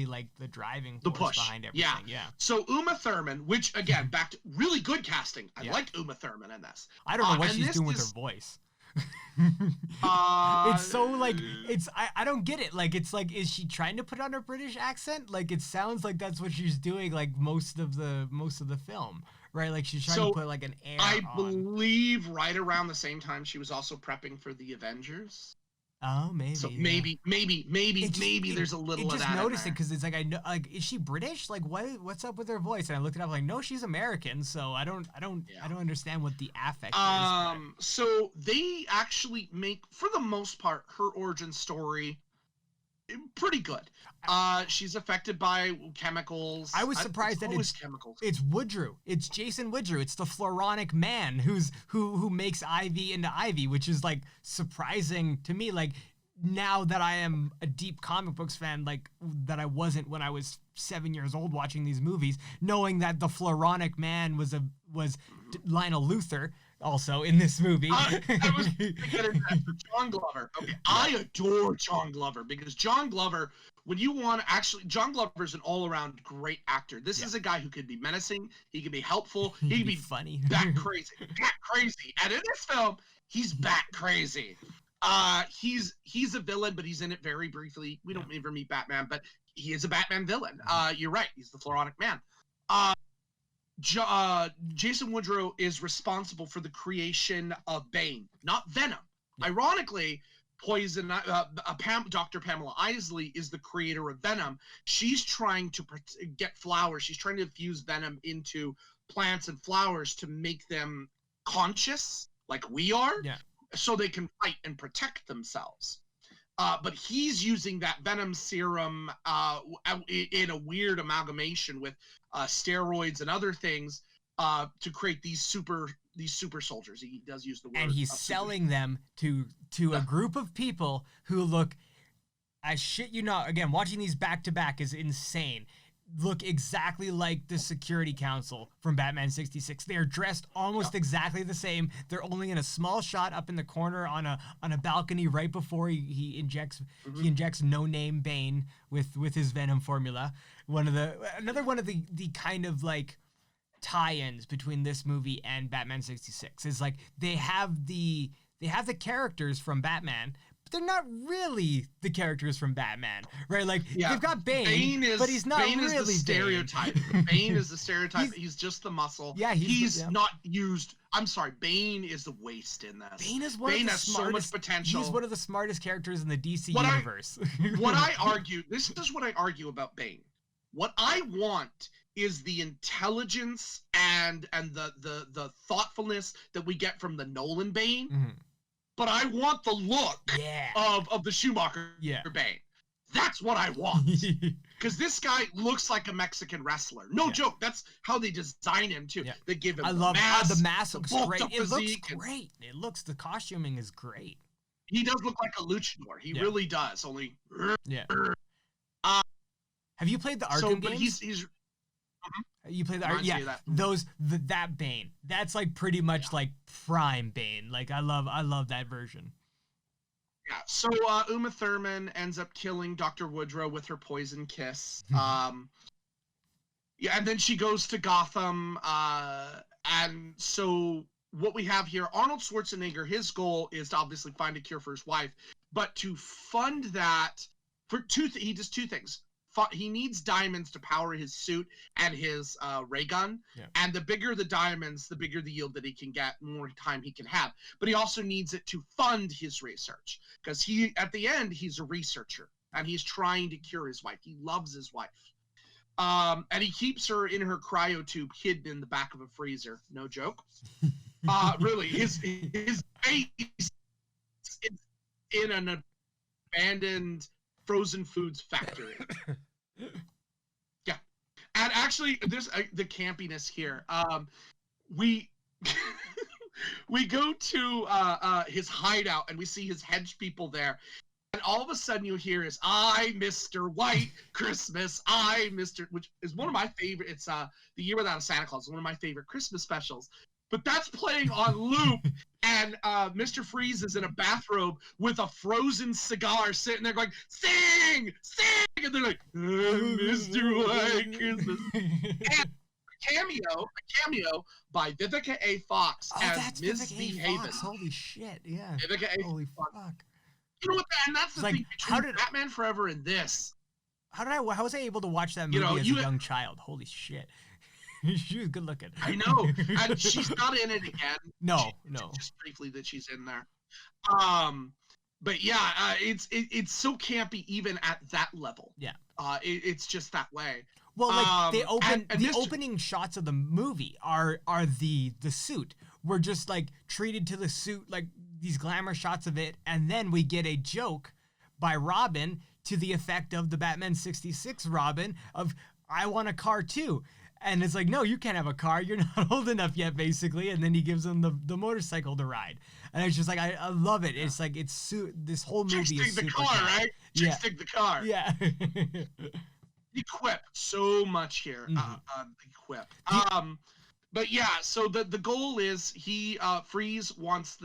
like the driving force behind everything. Yeah. So Uma Thurman, which again, back to really good casting. I liked Uma Thurman in this. I don't know what she's doing with her voice. It's so like I don't get it. Like it's like, is she trying to put on a British accent? Like it sounds like that's what she's doing like most of the film, right? Like she's trying to put like an air I believe right around the same time she was also prepping for the Avengers. Oh, maybe. So maybe there's a little of that. I just noticed it because it's like, I know, like, is she British? Like, what's up with her voice? And I looked it up, like, no, she's American. So I don't understand what the affect is. So they actually make, for the most part, her origin story pretty good. She's affected by chemicals. I was surprised that it's chemicals. It's Woodrue. It's Jason Woodrue. It's the Floronic Man who makes Ivy into Ivy, which is like surprising to me. Like now that I am a deep comic books fan, like that I wasn't when I was 7 years old watching these movies, knowing that the Floronic Man was Lionel Luthor. Also in this movie. I was thinking for John Glover. Okay, I adore John Glover because John Glover, John Glover's an all-around great actor. This is a guy who can be menacing, he can be helpful, he can be funny, bat crazy. And in this film, he's bat crazy. He's a villain, but he's in it very briefly. We don't ever meet Batman, but he is a Batman villain. You're right, he's the Floronic Man. Jason Woodrue is responsible for the creation of Bane, not Venom. Ironically, Dr. Pamela Isley is the creator of Venom. She's trying to get flowers. She's trying to infuse Venom into plants and flowers to make them conscious, like we are, so they can fight and protect themselves. But he's using that Venom serum in a weird amalgamation with steroids and other things to create these super soldiers. He does use the word. And he's selling them to a group of people who look, I shit you not, again, watching these back to back is insane. Look exactly like the Security Council from Batman 66. They are dressed almost exactly the same. They're only in a small shot up in the corner on a balcony right before he injects no-name Bane with his Venom formula. Another one of the kind of like tie-ins between this movie and Batman 66 is like they have the characters from Batman, but they're not really the characters from Batman, right? Like they've got Bane but he's not really the stereotype. Bane is the stereotype. He's just the muscle. Yeah, he's not used. I'm sorry, Bane is the waste in this. Bane has so much potential. He's one of the smartest characters in the DC universe. What I argue, this is what I argue about Bane. What I want is the intelligence and the thoughtfulness that we get from the Nolan Bane. Mm-hmm. But I want the look of the Schumacher Bane. That's what I want. Because this guy looks like a Mexican wrestler. No joke. That's how they design him too. They give him the mask looks great. It looks great. The costuming is great. He does look like a luchador. He really does. Only have you played the Arkham games? He's you played the that Bane. That's like pretty much like prime Bane. Like I love that version. Yeah. So Uma Thurman ends up killing Dr. Woodrow with her poison kiss. And then she goes to Gotham. And so what we have here, Arnold Schwarzenegger, his goal is to obviously find a cure for his wife, but to fund that for he does two things. He needs diamonds to power his suit and his ray gun. And the bigger the diamonds, the bigger the yield that he can get, more time he can have. But he also needs it to fund his research, because at the end, he's a researcher and he's trying to cure his wife. He loves his wife. And he keeps her in her cryo tube hidden in the back of a freezer. No joke. Really, his face is in an abandoned frozen foods factory. And actually, there's the campiness here. We go to his hideout and we see his hedge people there. And all of a sudden you hear is "I, Mr. White Christmas, I, Mr." which is one of my favorite. It's The Year Without a Santa Claus, one of my favorite Christmas specials. But that's playing on loop, and Mr. Freeze is in a bathrobe with a frozen cigar sitting there going, "Sing, sing!" And they're like, "Mr. White Christmas." And a cameo by Vivica A. Fox as Ms. V. Haven. Holy shit, yeah. Vivica A. Holy Fox. fuck. You know what? And that's the thing between Batman Forever and this. How was I able to watch that movie as a young child? Holy shit. She was good looking. I know. And she's not in it again. No. Just briefly that she's in there. But yeah, it's so campy even at that level. Yeah. It's just that way. Well, like the opening shots of the movie are the suit. We're just like treated to the suit, like these glamour shots of it, and then we get a joke by Robin to the effect of the Batman 66 Robin of "I want a car too." And it's like, "No, you can't have a car. You're not old enough yet," basically. And then he gives him the motorcycle to ride. And it's just like, I love it. It's like, this whole movie is super car, right? Chicks dig the car. Yeah. Equip so much here. Equip. But yeah, so the goal is Freeze wants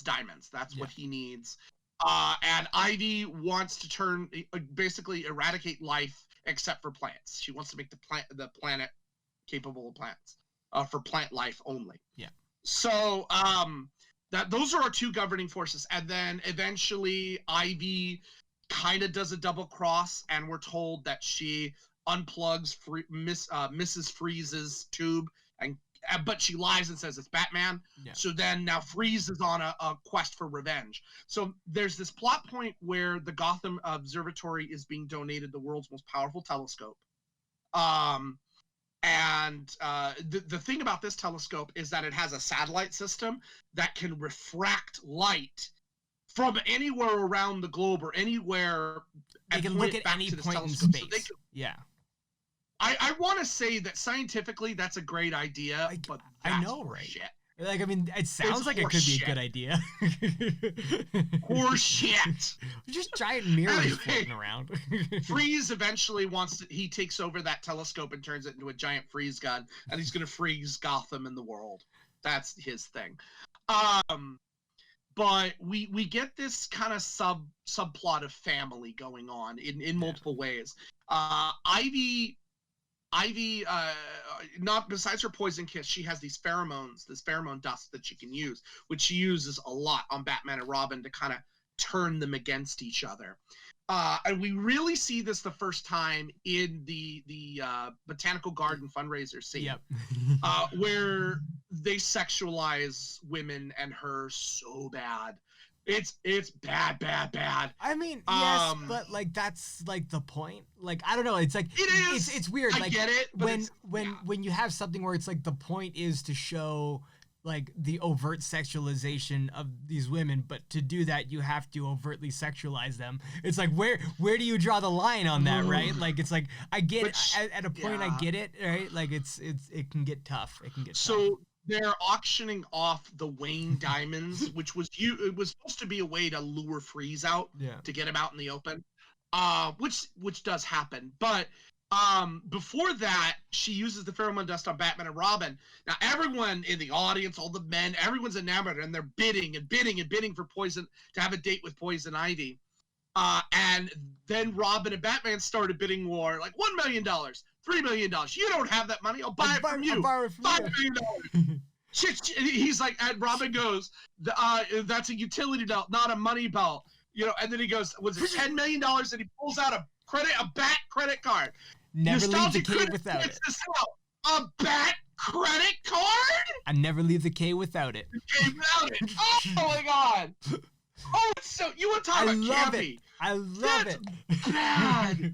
diamonds. That's what he needs. And Ivy wants to basically eradicate life except for plants. She wants to make the planet capable of plants, for plant life only. Yeah. So those are our two governing forces, and then eventually Ivy kind of does a double cross, and we're told that she unplugs Mrs. Freeze's tube, but she lies and says it's Batman. Yeah. So then now Freeze is on a quest for revenge. So there's this plot point where the Gotham Observatory is being donated the world's most powerful telescope. And the thing about this telescope is that it has a satellite system that can refract light from anywhere around the globe or anywhere. They can look at any point in space. Yeah. I want to say that scientifically that's a great idea, but that's I know, right? Shit. Like, I mean, it sounds like it could be a good idea. Horse shit. Just giant mirrors floating around. Freeze eventually he takes over that telescope and turns it into a giant freeze gun, and he's going to freeze Gotham and the world. That's his thing. But we get this kind of subplot of family going on in multiple ways. Ivy, not besides her poison kiss, she has this pheromone dust that she can use, which she uses a lot on Batman and Robin to kind of turn them against each other. And we really see this the first time in the Botanical Garden fundraiser scene, yep. Where they sexualize women and her so bad. It's bad. I mean, yes, but like that's like the point. Like, I don't know. It's like it is. It's weird. I get it. When you have something where it's like the point is to show like the overt sexualization of these women, but to do that you have to overtly sexualize them. It's like where do you draw the line on that, right? Like it's like I get at a point I get it, right? Like it can get tough. It can get tough. They're auctioning off the Wayne diamonds, which was it was supposed to be a way to lure Freeze out to get him out in the open. Which does happen. But before that, she uses the pheromone dust on Batman and Robin. Now everyone in the audience, all the men, everyone's enamored, and they're bidding and bidding and bidding for Poison to have a date with Poison Ivy. And then Robin and Batman started bidding war, like $1 million, $3 million. You don't have that money, I'll buy it from you. $5 million. He's like, and Robin goes, that's a utility belt, not a money belt. You know, and then he goes, was it $10 million? And he pulls out a Bat credit card. Never leave the K without it. A Bat credit card? I never leave the K without it. Oh my god! Oh, it's so you want to talk about campy? I love it. Bad.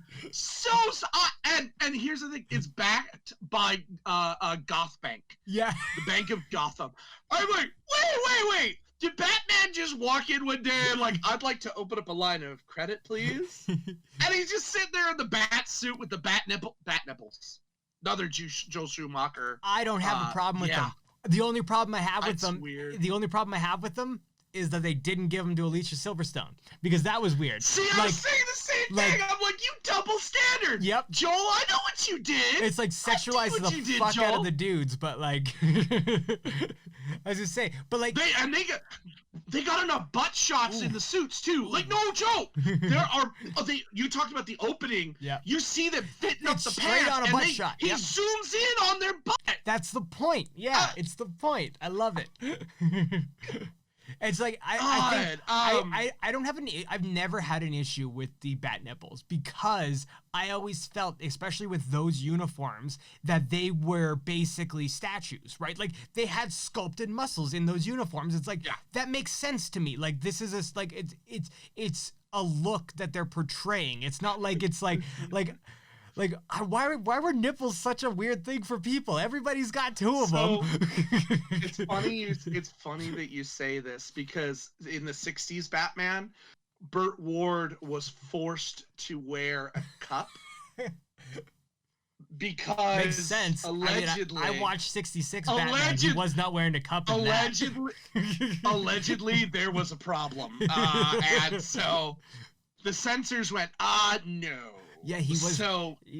And here's the thing: it's backed by Goth Bank. Yeah, the Bank of Gotham. I'm like, wait. Did Batman just walk in one day and like, I'd like to open up a line of credit, please? And he's just sitting there in the bat suit with the bat nipples. Another Joel Schumacher. I don't have a problem with them. The only problem I have with them, is that they didn't give them to Alicia Silverstone, because that was weird. See, I was saying the same thing. I'm like, you double standard. Yep. Joel, I know what you did. It's like sexualizing the fuck out of the dudes, but like, I was just saying, but like, they got enough butt shots in the suits too. Like, no joke. You talked about the opening. Yeah. You see them fitting up the pants, on a butt shot. He zooms in on their butt. That's the point. Yeah, it's the point. I love it. It's like I don't have I've never had an issue with the bat nipples, because I always felt, especially with those uniforms, that they were basically statues, right? Like they had sculpted muscles in those uniforms. It's like that makes sense to me. Like this is it's a look that they're portraying. It's not like it's like why were nipples such a weird thing for people? Everybody's got two of them. It's funny that you say this, because in the 60s Batman, Burt Ward was forced to wear a cup. Because makes sense. Allegedly, I watched 66 Batman. He was not wearing a cup. Allegedly, there was a problem, and so the censors went, no. Yeah, he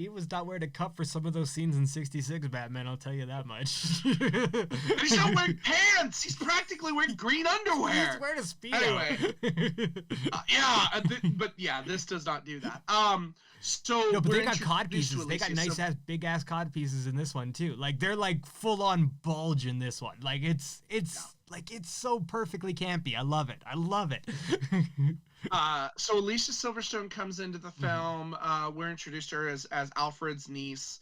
was not wearing a cup for some of those scenes in 66 Batman, I'll tell you that much. He's not wearing pants. He's practically wearing green underwear. He's wearing a Speedo. Anyway, this does not do that. But they got cod pieces. They got nice big ass cod pieces in this one too. Like they're like full on bulge in this one. Like it's so perfectly campy. I love it. So Alicia Silverstone comes into the film. We're introduced to her as Alfred's niece.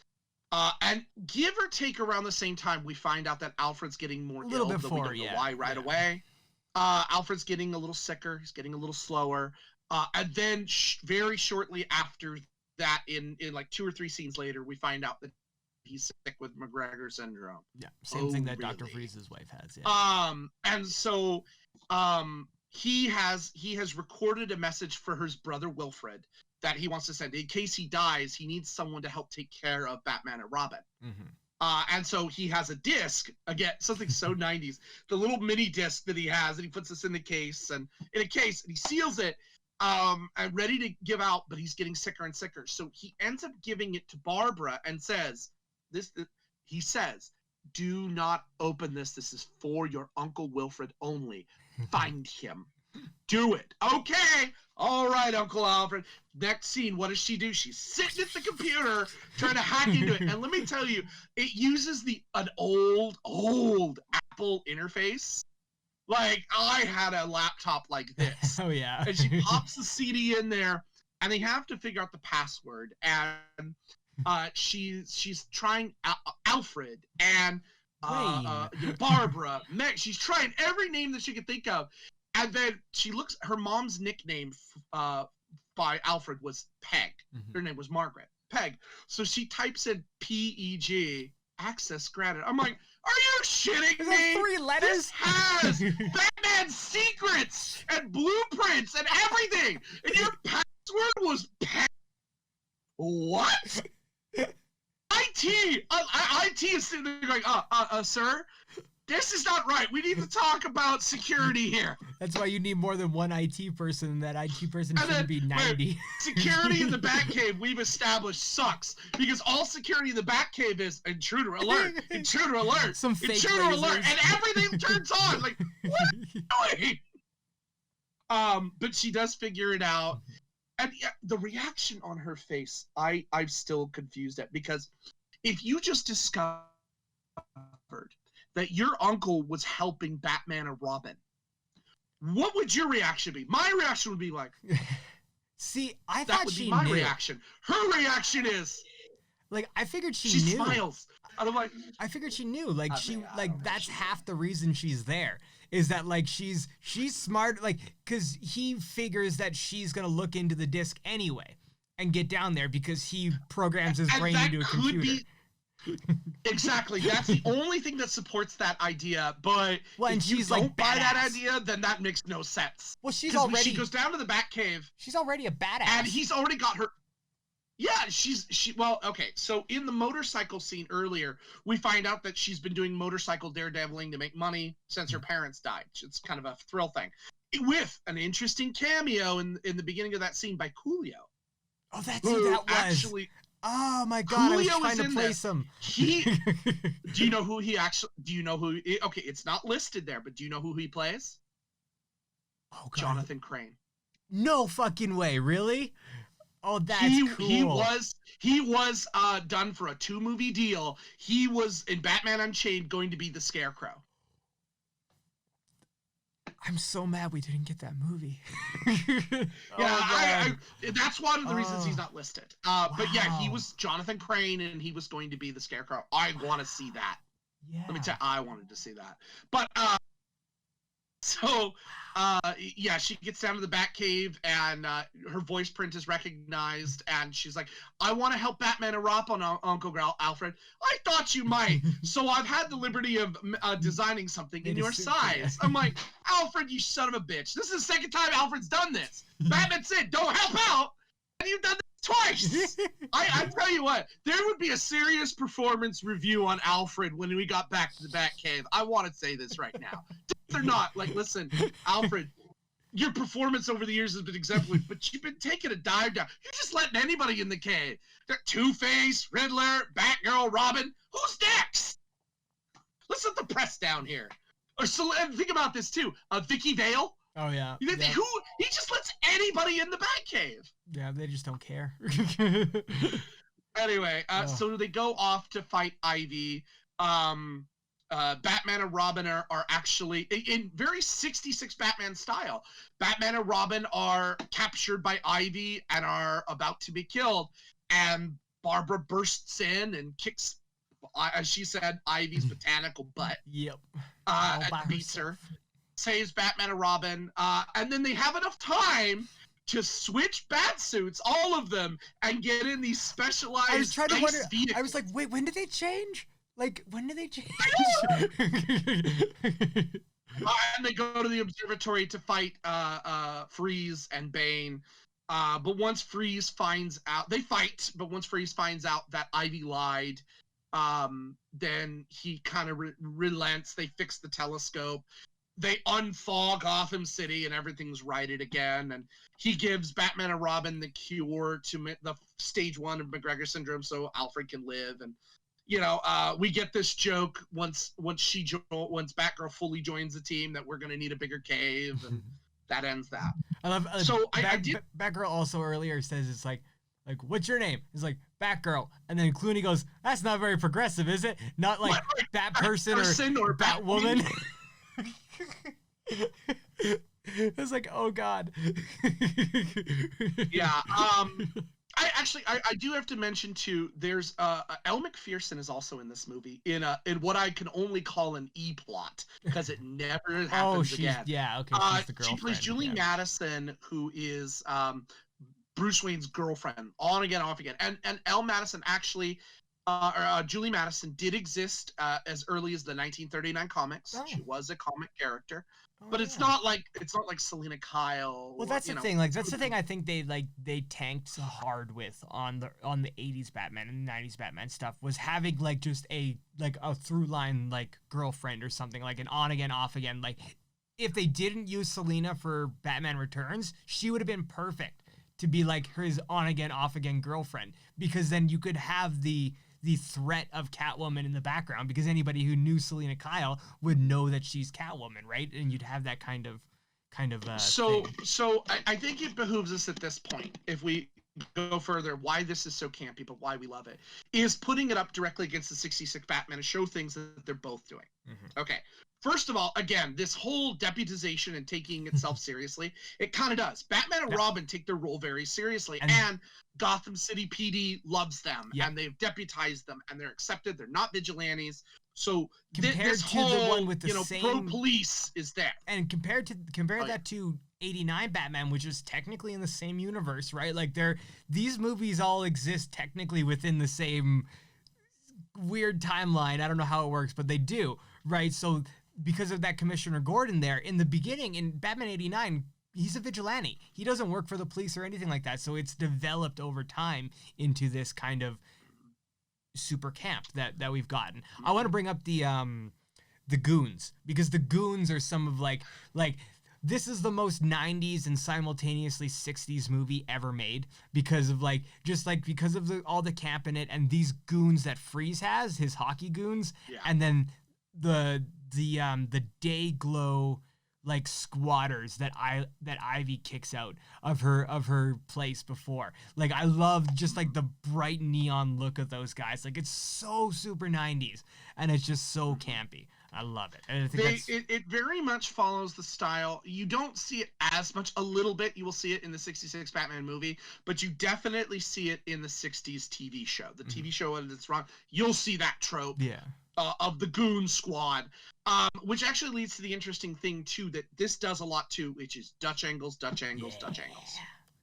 And give or take around the same time, we find out that Alfred's getting more ill, but we don't know why right away. Alfred's getting a little sicker. He's getting a little slower. And then very shortly after that, in like 2 or 3 scenes later, we find out that he's sick with McGregor syndrome. Yeah, same thing that Dr. Freeze's wife has. Yeah. And so he has recorded a message for his brother Wilfred that he wants to send. In case he dies, he needs someone to help take care of Batman and Robin. Mm-hmm. And so he has a disc, again, something so 90s, the little mini disc that he has, and he puts this in a case, and he seals it, and ready to give out, but he's getting sicker and sicker. So he ends up giving it to Barbara and says, he says, do not open this. This is for your Uncle Wilfred only. Find him. Do it. Okay. All right, Uncle Alfred. Next scene, what does she do? She's sitting at the computer trying to hack into it. And let me tell you, it uses an old Apple interface. Like, I had a laptop like this. Oh, yeah. And she pops the CD in there, and they have to figure out the password. And she's trying Alfred and Barbara, Meg. She's trying every name that she could think of. And then she looks, her mom's nickname by Alfred was Peg. Mm-hmm. Her name was Margaret. Peg. So she types in P-E-G, access granted. I'm like, are you shitting Is me? that 3 letters? This has Batman's secrets and blueprints and everything, and your password was what? IT is sitting there going, sir, this is not right. We need to talk about security here. That's why you need more than one IT person, and that IT person shouldn't be 90. Security in the Batcave, we've established, sucks. Because all security in the Batcave is intruder alert, intruder alert, Some fake intruder lasers. alert, and everything turns on. Like, what are you doing? But she does figure it out. And the reaction on her face, I'm still confused at, because if you just discovered that your uncle was helping Batman and Robin, what would your reaction be? My reaction would be like, see, I that thought would she be my knew. reaction. Her reaction is, Like, I figured she she knew. smiles. And I'm like, I figured she knew. Like, I don't know that's she half the reason she's there. Is that, like, she's smart, like, because he figures that she's gonna look into the disc anyway and get down there because he programs his brain into a computer. Exactly. That's the only thing that supports that idea. But Well, and if you she's, don't like, buy that badass. idea, then that makes no sense. Well, she's 'Cause when already she goes down to the Batcave, she's already a badass. and he's already got her. Yeah, well, okay. So in the motorcycle scene earlier, we find out that she's been doing motorcycle daredeviling to make money since her parents died. It's kind of a thrill thing, with an interesting cameo in the beginning of that scene by Coolio. Oh, that's who that was. Actually, oh my god, I was Coolio trying is to in place him. Do you know who he actually? Do you know who? Okay, it's not listed there, but do you know who he plays? Oh god. Jonathan Crane. No fucking way, really? Oh, that's cool. He was done for a 2-movie deal. He was in Batman Unchained going to be the Scarecrow. I'm so mad we didn't get that movie. Yeah, that's one of the reasons he's not listed. But yeah, he Wow. was Jonathan Crane, and he was going to be the Scarecrow. I want to see that. Yeah. Let me tell you, I wanted to see that. But yeah, she gets down to the Batcave, and her voice print is recognized, and she's like, I want to help Batman and Robin, Uncle Alfred. I thought you might, so I've had the liberty of designing something in your size. I'm like, Alfred, you son of a bitch. This is the second time Alfred's done this. Batman said, don't help out, and you've done this twice. I tell you what, there would be a serious performance review on Alfred when we got back to the Batcave. I want to say this right now. They're not like, listen, Alfred, your performance over the years has been exemplary, but you've been taking a dive down. You're just letting anybody in the cave. Two-Face, Riddler, Batgirl, Robin. Who's next? Let's let the press down here. Or so, and think about this too. Vicky Vale. Oh yeah. He just lets anybody in the Batcave. Yeah, they just don't care. Anyway, so they go off to fight Ivy. Batman and Robin are actually, in very 66 Batman style, Batman and Robin are captured by Ivy and are about to be killed. And Barbara bursts in and kicks, as she said, Ivy's botanical butt. Yep. And beats her. Saves Batman and Robin. And then they have enough time to switch bat suits, all of them, and get in these specialized I was trying to wonder. vehicles. I was like, wait, when did they change? Like, when did they change? And they go to the observatory to fight Freeze and Bane. But once Freeze finds out, they fight. But once Freeze finds out that Ivy lied, then he kind of relents. They fix the telescope. They unfog Gotham City, and everything's righted again. And he gives Batman and Robin the cure to the stage 1 of McGregor syndrome, so Alfred can live. And you know, we get this joke once Batgirl fully joins the team that we're gonna need a bigger cave, and that ends that. I love. So I did. Batgirl also earlier says it's like what's your name? It's like Batgirl, and then Clooney goes, "That's not very progressive, is it? Not like Bat person or Batwoman." It's like, oh god. Yeah. I do have to mention too. There's Elle Macpherson is also in this movie in what I can only call an E plot because it never happens again. Yeah, okay. She's the girlfriend. She plays Julie Madison, who is Bruce Wayne's girlfriend, on again, off again. And Elle Madison actually Julie Madison did exist as early as the 1939 comics. Oh. She was a comic character, Oh, but it's not like Selena Kyle. Well, that's the thing. Like, that's the thing. I think they tanked hard with on the 80s Batman and the 90s Batman stuff, was having like just a through line like girlfriend or something, like an on again off again. Like, if they didn't use Selena for Batman Returns, she would have been perfect to be like his on again off again girlfriend, because then you could have the threat of Catwoman in the background, because anybody who knew Selena Kyle would know that she's Catwoman, right? And you'd have that kind of so thing. so I think it behooves us at this point, if we go further, why this is so campy, but why we love it, is putting it up directly against the 66 Batman to show things that they're both doing. Okay. First of all, again, this whole deputization and taking itself seriously, it kind of does. Batman and Robin take their role very seriously, and Gotham City PD loves them, and they've deputized them, and they're accepted. They're not vigilantes. So compared this to whole, the one with the same pro-police is there. And compare that to 89 Batman, which is technically in the same universe, right? Like, these movies all exist technically within the same weird timeline. I don't know how it works, but they do, right? So because of that Commissioner Gordon there, in the beginning, in Batman 89, he's a vigilante. He doesn't work for the police or anything like that. So it's developed over time into this kind of super camp that we've gotten. I want to bring up the goons, because the goons are some of like this is the most 90s and simultaneously 60s movie ever made, because of because of all the camp in it, and these goons that Freeze has, his hockey goons, and then the day glow like squatters that Ivy kicks out of her place before. Like, I love just like the bright neon look of those guys. Like, it's so super 90s, and it's just so campy. I love it. And I think it very much follows the style. You don't see it as much. A little bit you will see it in the 66 Batman movie, but you definitely see it in the 60s TV show. The TV show that's wrong, you'll see that trope. Of the goon squad, which actually leads to the interesting thing too, that this does a lot too, which is Dutch angles.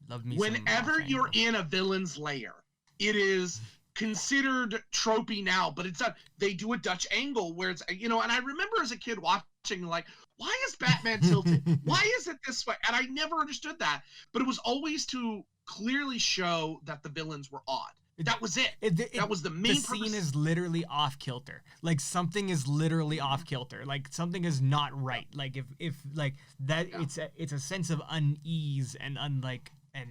Love me. Whenever you're in a villain's lair, it is considered tropey now, but it's not. They do a Dutch angle where it's, and I remember as a kid watching, like, why is Batman tilted? Why is it this way? And I never understood that, but it was always to clearly show that the villains were odd. That was it. That was the main purpose. The scene is literally off kilter. Like, something is literally off kilter. Like, something is not right. Like, if like that, it's a sense of unease and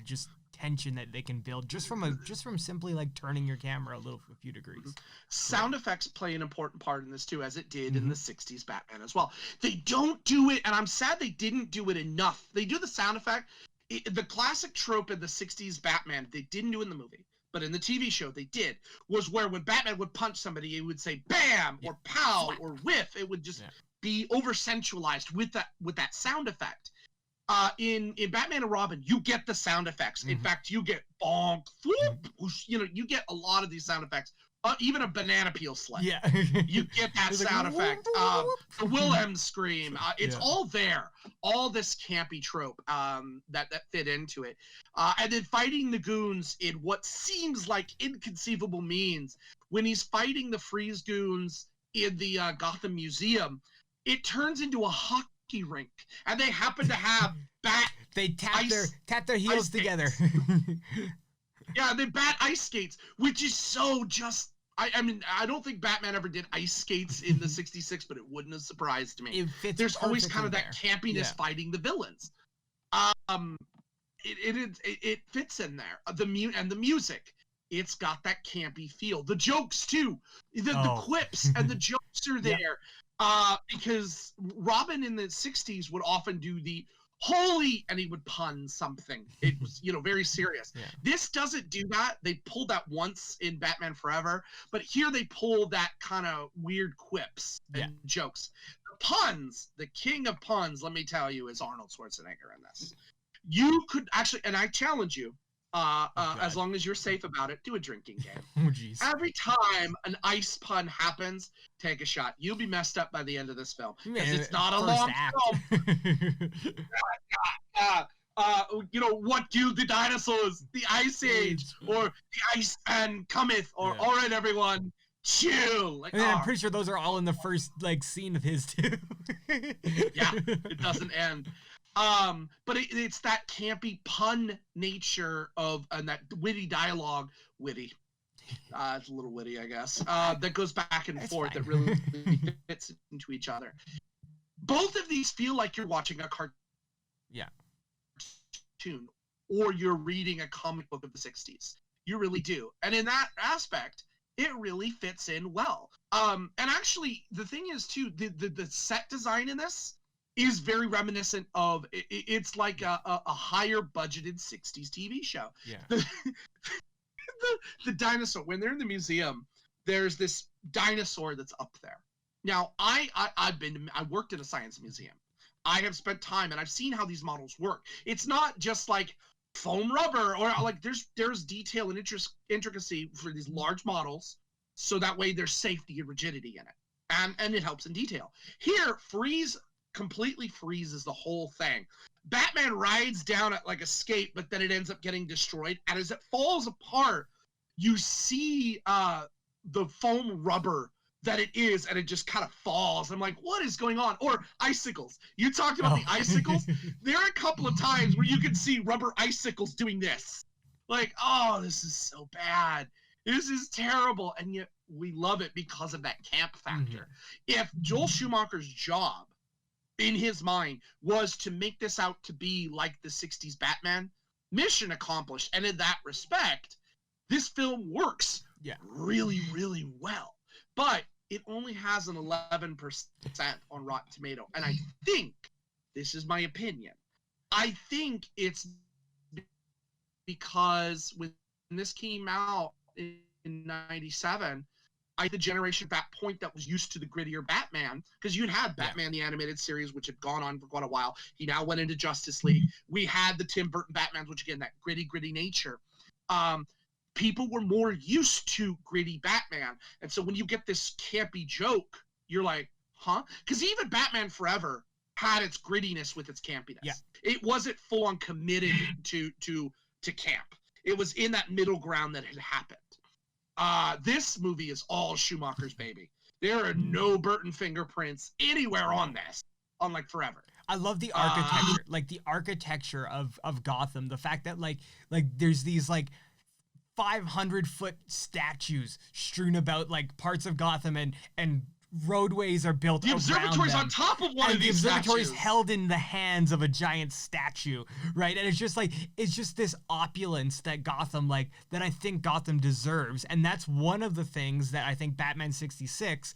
just tension that they can build just from simply like turning your camera a few degrees. Sound effects play an important part in this too, as it did in the 60s Batman as well. They don't do it, and I'm sad they didn't do it enough. They do the sound effect. The classic trope in the 60s Batman, they didn't do in the movie, but in the TV show they did, was where when Batman would punch somebody, it would say bam or pow or whiff. It would just be over sensualized with that sound effect. In Batman and Robin, you get the sound effects. In fact, you get bonk, whoop, whoosh, you get a lot of these sound effects. Even a banana peel sled. You get that sound effect. The Wilhelm scream. It's all there. All this campy trope that fit into it. And then fighting the goons in what seems like inconceivable means. When he's fighting the Freeze goons in the Gotham Museum, it turns into a hockey rink, and they happen to have they tap their heels together. Yeah, they bat ice skates, which is so just. I mean, I don't think Batman ever did ice skates in the 66, but it wouldn't have surprised me. There's always kind of that campiness fighting the villains. It fits in there. The music, it's got that campy feel. The jokes too, the quips and the jokes are there. Because Robin in the 60s would often do the holy, and he would pun something. It was, very serious. This doesn't do that. They pulled that once in Batman Forever, but here they pull that kind of weird quips and jokes. The puns, the king of puns, let me tell you, is Arnold Schwarzenegger in this. You could actually, and I challenge you, as long as you're safe about it, do a drinking game. Oh, jeez. Every time an ice pun happens, take a shot. You'll be messed up by the end of this film, because it's not a long film. what do the dinosaurs? The Ice Age, or the Ice Man cometh, or all right, everyone, chill. Like, and then I'm pretty sure those are all in the first like scene of his too. Yeah, it doesn't end. But it's that campy pun nature of and that witty dialogue, witty. It's a little witty, I guess. That goes back and forth. That really fits into each other. Both of these feel like you're watching a cartoon, or you're reading a comic book of the '60s. You really do, and in that aspect, it really fits in well. And actually, the thing is too, the set design in this is very reminiscent of. It's like a higher budgeted '60s TV show. Yeah. The dinosaur, when they're in the museum, there's this dinosaur that's up there. Now, I worked in a science museum. I have spent time and I've seen how these models work. It's not just like foam rubber or like there's detail and intricacy for these large models, so that way there's safety and rigidity in it, and it helps in detail. Here, completely freezes the whole thing. Batman rides down it like escape, but then it ends up getting destroyed. And as it falls apart, you see the foam rubber that it is, and it just kind of falls. I'm like, what is going on? Or icicles. You talked about the icicles. There are a couple of times where you can see rubber icicles doing this. Like, oh, this is so bad. This is terrible. And yet we love it because of that camp factor. If Joel Schumacher's job in his mind was to make this out to be like the 60s Batman, mission accomplished. And in that respect, this film works really, really well. But it only has an 11% on Rotten Tomato. And I think, this is my opinion, I think it's because when this came out in 97, the generation at that point that was used to the grittier Batman, because you had Batman the Animated Series, which had gone on for quite a while. He now went into Justice League. We had the Tim Burton Batmans, which again, that gritty nature. People were more used to gritty Batman. And so when you get this campy joke, you're like, huh? Because even Batman Forever had its grittiness with its campiness. Yeah. It wasn't full on committed to camp. It was in that middle ground that had happened. This movie is all Schumacher's baby. There are no Burton fingerprints anywhere on this, unlike Forever. I love the architecture, like the architecture of Gotham. The fact that like there's these like 500-foot statues strewn about like parts of Gotham, and roadways are built around them. The observatory's on top of one of these statues. The observatory's held in the hands of a giant statue, right? And it's just this opulence that Gotham, like, that I think Gotham deserves. And that's one of the things that I think Batman 66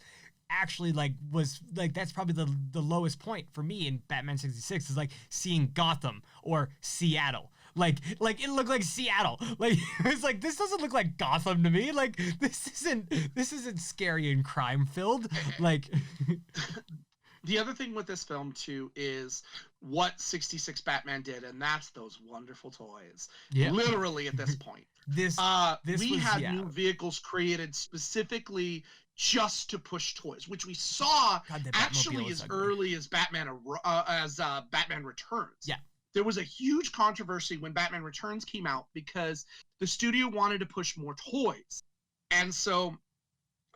actually like was like, that's probably the lowest point for me in Batman 66 is like seeing Gotham or Seattle. Like it looked like Seattle. Like it's like, this doesn't look like Gotham to me. Like this isn't scary and crime filled. Like the other thing with this film too is what 66 Batman did, and that's those wonderful toys. Yeah. Literally at this point. We had new vehicles created specifically just to push toys, which we saw actually as early as Batman Returns. Yeah. There was a huge controversy when Batman Returns came out because the studio wanted to push more toys. And so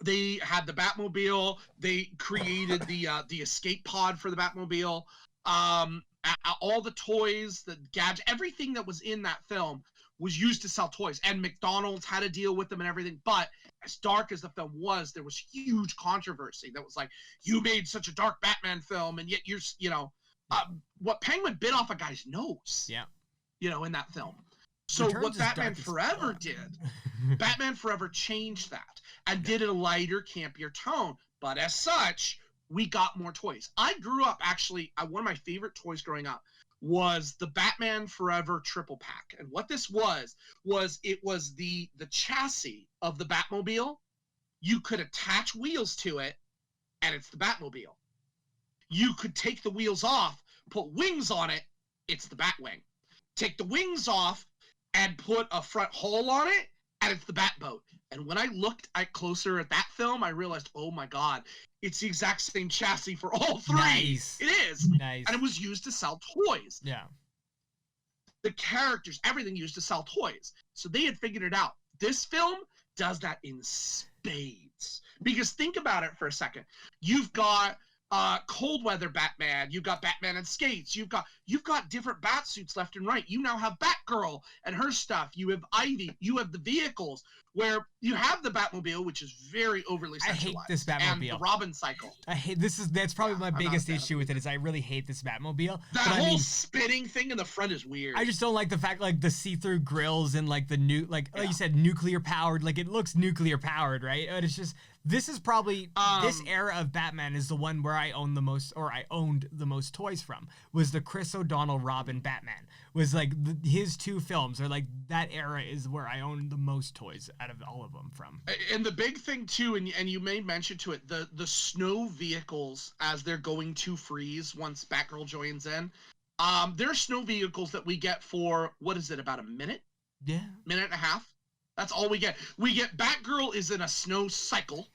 they had the Batmobile, they created the escape pod for the Batmobile, all the toys, the gadgets, everything that was in that film was used to sell toys. And McDonald's had to deal with them and everything. But as dark as the film was, there was huge controversy that was like, you made such a dark Batman film, and yet you're, what Penguin bit off a guy's nose, in that film. So what Batman Forever did, Batman Forever changed that and did a lighter, campier tone. But as such, we got more toys. I grew up, actually, one of my favorite toys growing up was the Batman Forever triple pack. And what this was it was the chassis of the Batmobile. You could attach wheels to it, and it's the Batmobile. You could take the wheels off, put wings on it, it's the Batwing. Take the wings off and put a front hull on it, and it's the Batboat. And when I looked closer at that film, I realized, oh my God, it's the exact same chassis for all three. Nice. It is. Nice. And it was used to sell toys. Yeah. the characters, everything used to sell toys. So they had figured it out. This film does that in spades. Because think about it for a second. You've got cold weather Batman, you've got Batman in skates, you've got different bat suits left and right. You now have Batgirl and her stuff. You have Ivy. You have the vehicles where you have the Batmobile, which is very overly sexualized. I hate this Batmobile. And the Robin cycle. That's probably my biggest issue with it, is I really hate this Batmobile. That whole spinning thing in the front is weird. I just don't like the fact, like, the see-through grills and like the like you said, nuclear powered. Like, it looks nuclear powered, right? And it's just, this is probably this era of Batman is the one where I owned the most toys from. Was the Chris O'Donnell Robin Batman. Was like his two films, or like that era is where I owned the most toys out of all of them from. And the big thing too, and you may mention to it, the snow vehicles as they're going to freeze once Batgirl joins in. There are snow vehicles that we get for, what is it, about a minute? Yeah. Minute and a half. That's all we get. We get Batgirl is in a snow cycle.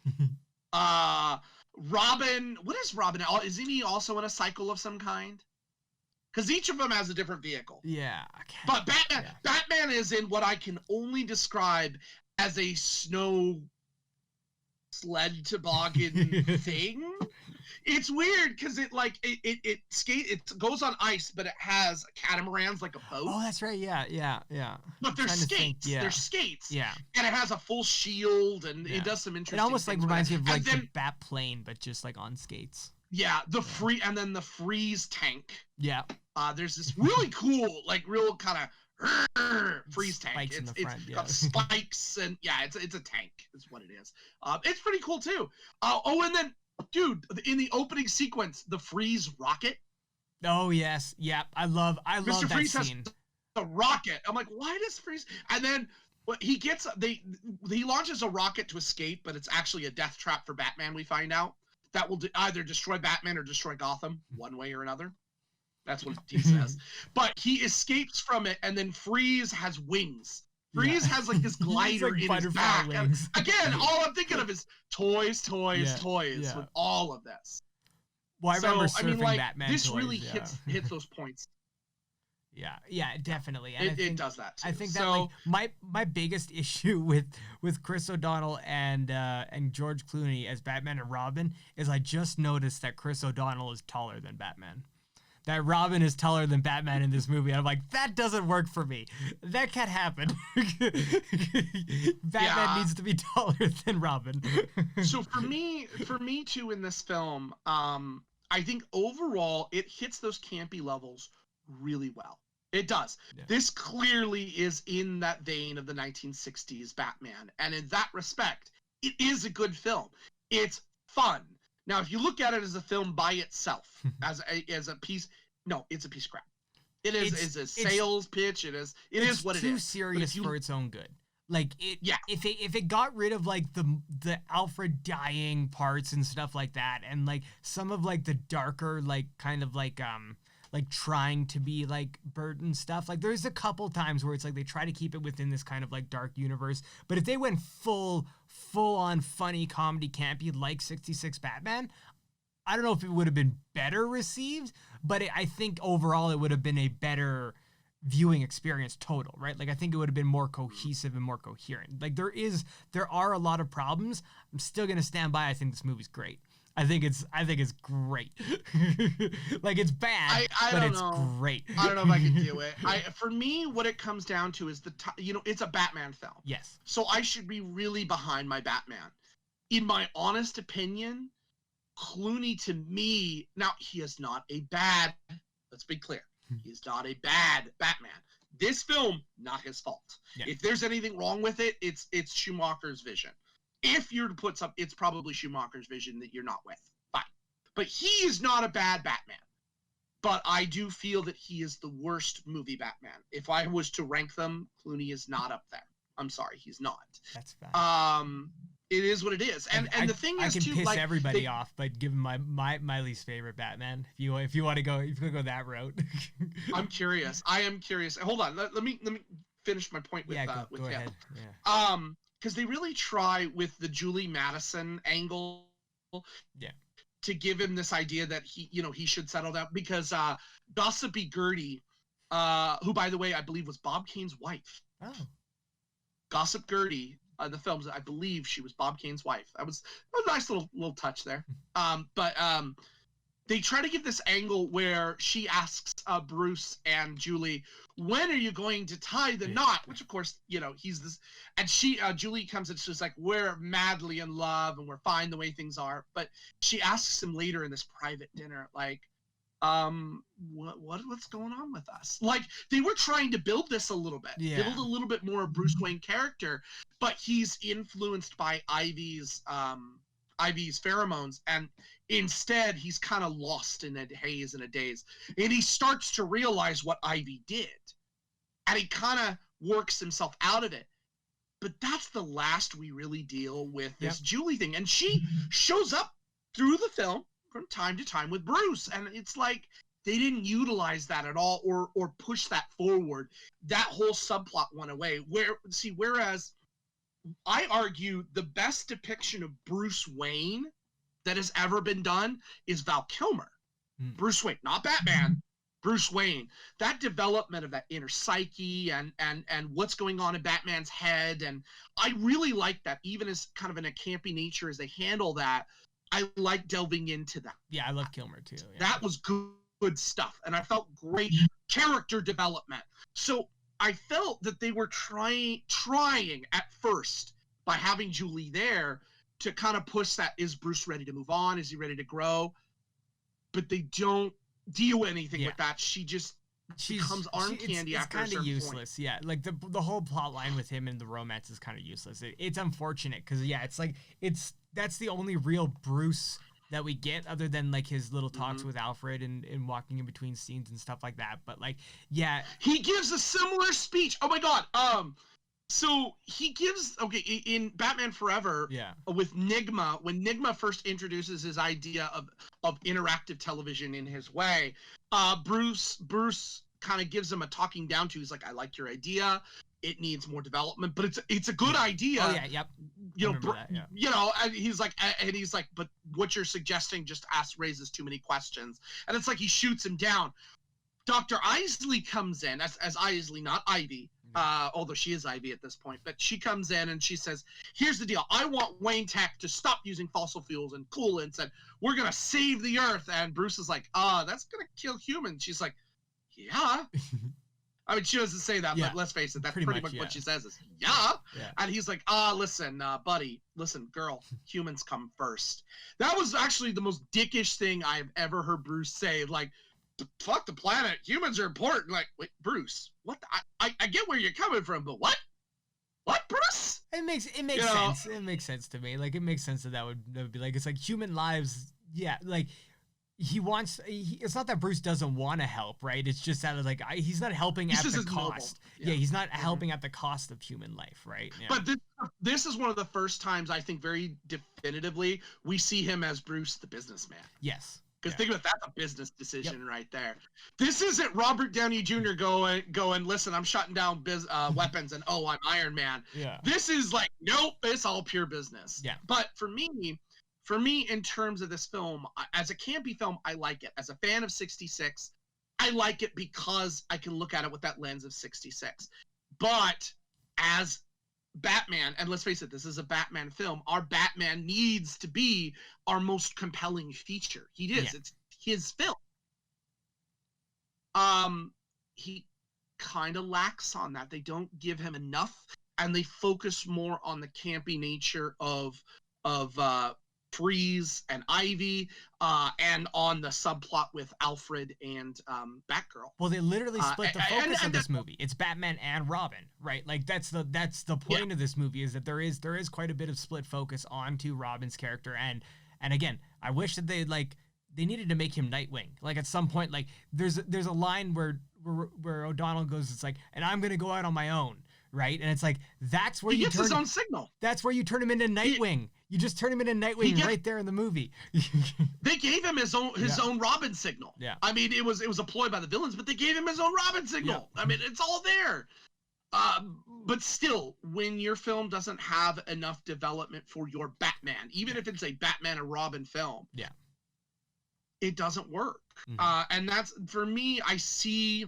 Robin, what is Robin? Isn't he also in a cycle of some kind? Because each of them has a different vehicle. Yeah. But Batman is in what I can only describe as a snow sled toboggan thing. It's weird because it goes on ice, but it has catamarans like a boat. Oh, that's right. Yeah. But they're skates. They're skates. Yeah. And it has a full shield, and it does some interesting. It almost like reminds me of like the Bat plane, but just like on skates. Yeah, and then the freeze tank. Yeah. There's this really cool, like real kind of freeze tank. Spikes in the front, it's got spikes, and it's a tank. Is what it is. It's pretty cool too. And then, dude, in the opening sequence, the freeze rocket. Oh yes, yeah. I love Mr. that Freeze scene. Has the rocket. I'm like, why does Freeze? And then he launches a rocket to escape, but it's actually a death trap for Batman. We find out that will either destroy Batman or destroy Gotham, one way or another. That's what he says. But he escapes from it, and then Freeze has wings. Freeze has like this glider like in his back. Again, all I'm thinking of is toys with all of this. Well, I remember surfing Batman this toys, really hits those points. Yeah, definitely. And it does that too. I think that my biggest issue with Chris O'Donnell and George Clooney as Batman and Robin is I just noticed that Chris O'Donnell is taller than Batman. That Robin is taller than Batman in this movie. And I'm like, that doesn't work for me. That can't happen. Batman needs to be taller than Robin. So for me too, in this film, I think overall it hits those campy levels really well. It does. Yeah. This clearly is in that vein of the 1960s Batman. And in that respect, it is a good film. It's fun. Now, if you look at it as a film by itself, as a piece, no, it's a piece of crap. It is a sales pitch. It is what it is. Too serious for its own good. Like if it got rid of like the Alfred dying parts and stuff like that, and like some of like the darker like kind of like trying to be like Burton stuff. Like there's a couple times where it's like they try to keep it within this kind of like dark universe. But if they went full on funny comedy campy like 66 Batman, I don't know if it would have been better received, but I think overall it would have been a better viewing experience total, right? Like I think it would have been more cohesive and more coherent. Like there are a lot of problems. I'm still gonna stand by. I think this movie's great. I think it's great. Like it's bad, but it's great. I don't know if I can do it. For me, what it comes down to is it's a Batman film. Yes. So I should be really behind my Batman. In my honest opinion, Clooney to me, now he is not a bad. Let's be clear. He is not a bad Batman. This film, not his fault. Yeah. If there's anything wrong with it, it's Schumacher's vision. If you're to put some, it's probably Schumacher's vision that you're not with. Fine. But he is not a bad Batman. But I do feel that he is the worst movie Batman. If I was to rank them, Clooney is not up there. I'm sorry, he's not. That's bad. It is what it is. And the thing is, I can piss everybody off, but give him my least favorite Batman. If you want to go that route. I'm curious. I am curious. Hold on. Let me finish my point with go him. Ahead. Yeah. Because they really try with the Julie Madison angle to give him this idea that he should settle down, because Gossipy Gertie who, by the way, I believe was Bob Kane's wife. Oh. Gossip Gertie, the films, I believe she was Bob Kane's wife. That was a nice little touch there. But they try to give this angle where she asks Bruce and Julie, when are you going to tie the knot? Which, of course, you know, he's this, and Julie comes and she's like, we're madly in love and we're fine the way things are. But she asks him later in this private dinner, like, what's going on with us? Like, they were trying to build this a little bit, build a little bit more of Bruce Wayne character, but he's influenced by Ivy's pheromones, and instead he's kind of lost in a haze and a daze, and he starts to realize what Ivy did, and he kind of works himself out of it. But that's the last we really deal with this Julie thing, and she shows up through the film from time to time with Bruce, and it's like they didn't utilize that at all or push that forward. That whole subplot went away. Whereas I argue the best depiction of Bruce Wayne that has ever been done is Val Kilmer. Bruce Wayne, not Batman, Bruce Wayne. That development of that inner psyche and what's going on in Batman's head, and I really like that, even as kind of in a campy nature as they handle that. I like delving into that. Yeah, I love Kilmer too. Yeah. That was good stuff, and I felt great character development. So I felt that they were trying at first by having Julie there to kind of push that. Is Bruce ready to move on? Is he ready to grow? But they don't do anything with that. She just becomes arm candy after a certain point. It's kind of useless. Yeah, like the whole plot line with him and the romance is kind of useless. It's unfortunate because it's like that's the only real Bruce that we get, other than like his little talks with Alfred and walking in between scenes and stuff like that. But like, yeah, he gives a similar speech. Oh my god. So he gives in Batman Forever. With Nigma, when Nigma first introduces his idea of interactive television in his way, Bruce kind of gives him a talking down to. He's like, I like your idea. It needs more development, but it's a good idea. Oh yeah, yep. You know, and he's like, but what you're suggesting just raises too many questions, and it's like he shoots him down. Dr. Isley comes in as Isley, not Ivy, although she is Ivy at this point, but she comes in and she says, here's the deal. I want Wayne Tech to stop using fossil fuels and coolants, and we're going to save the earth. And Bruce is like, that's going to kill humans. She's like, yeah. I mean, she doesn't say that, but let's face it, that's pretty much what she says is, yeah. And he's like, listen, buddy, listen, girl, humans come first. That was actually the most dickish thing I've ever heard Bruce say. Like, fuck the planet, humans are important. Like, wait, Bruce, what? I get where you're coming from, but what, Bruce? It makes sense. It makes sense to me. Like, it makes sense that would be like, it's like human lives. Yeah, like it's not that Bruce doesn't want to help, right? It's just that like he's not helping at the cost. Yeah, he's not helping at the cost of human life, right? Yeah. But this is one of the first times I think very definitively we see him as Bruce the businessman. Yes. Because think about that's a business decision right there. This isn't Robert Downey Jr. going, listen, I'm shutting down weapons and I'm Iron Man. Yeah. This is like, nope, it's all pure business. Yeah. But for me, in terms of this film, as a campy film, I like it. As a fan of 66, I like it because I can look at it with that lens of 66. But as Batman, and let's face it, this is a Batman film, our Batman needs to be our most compelling feature. It's his film. He kind of lacks on that. They don't give him enough, and they focus more on the campy nature of Freeze and Ivy, and on the subplot with Alfred and Batgirl. Well, they literally split the focus of this movie. It's Batman and Robin, right? Like that's the point of this movie, is that there is quite a bit of split focus onto Robin's character, and again, I wish that they needed to make him Nightwing. Like at some point, like there's a line where O'Donnell goes, it's like, and I'm gonna go out on my own. Right, and it's like that's where he gets his own signal. That's where you turn him into Nightwing. You just turn him into Nightwing right there in the movie. They gave him his own Robin signal. Yeah, I mean it was a ploy by the villains, but they gave him his own Robin signal. Yeah. I mean it's all there. But still, when your film doesn't have enough development for your Batman, even if it's a Batman and Robin film, it doesn't work. Mm-hmm. And that's for me. I see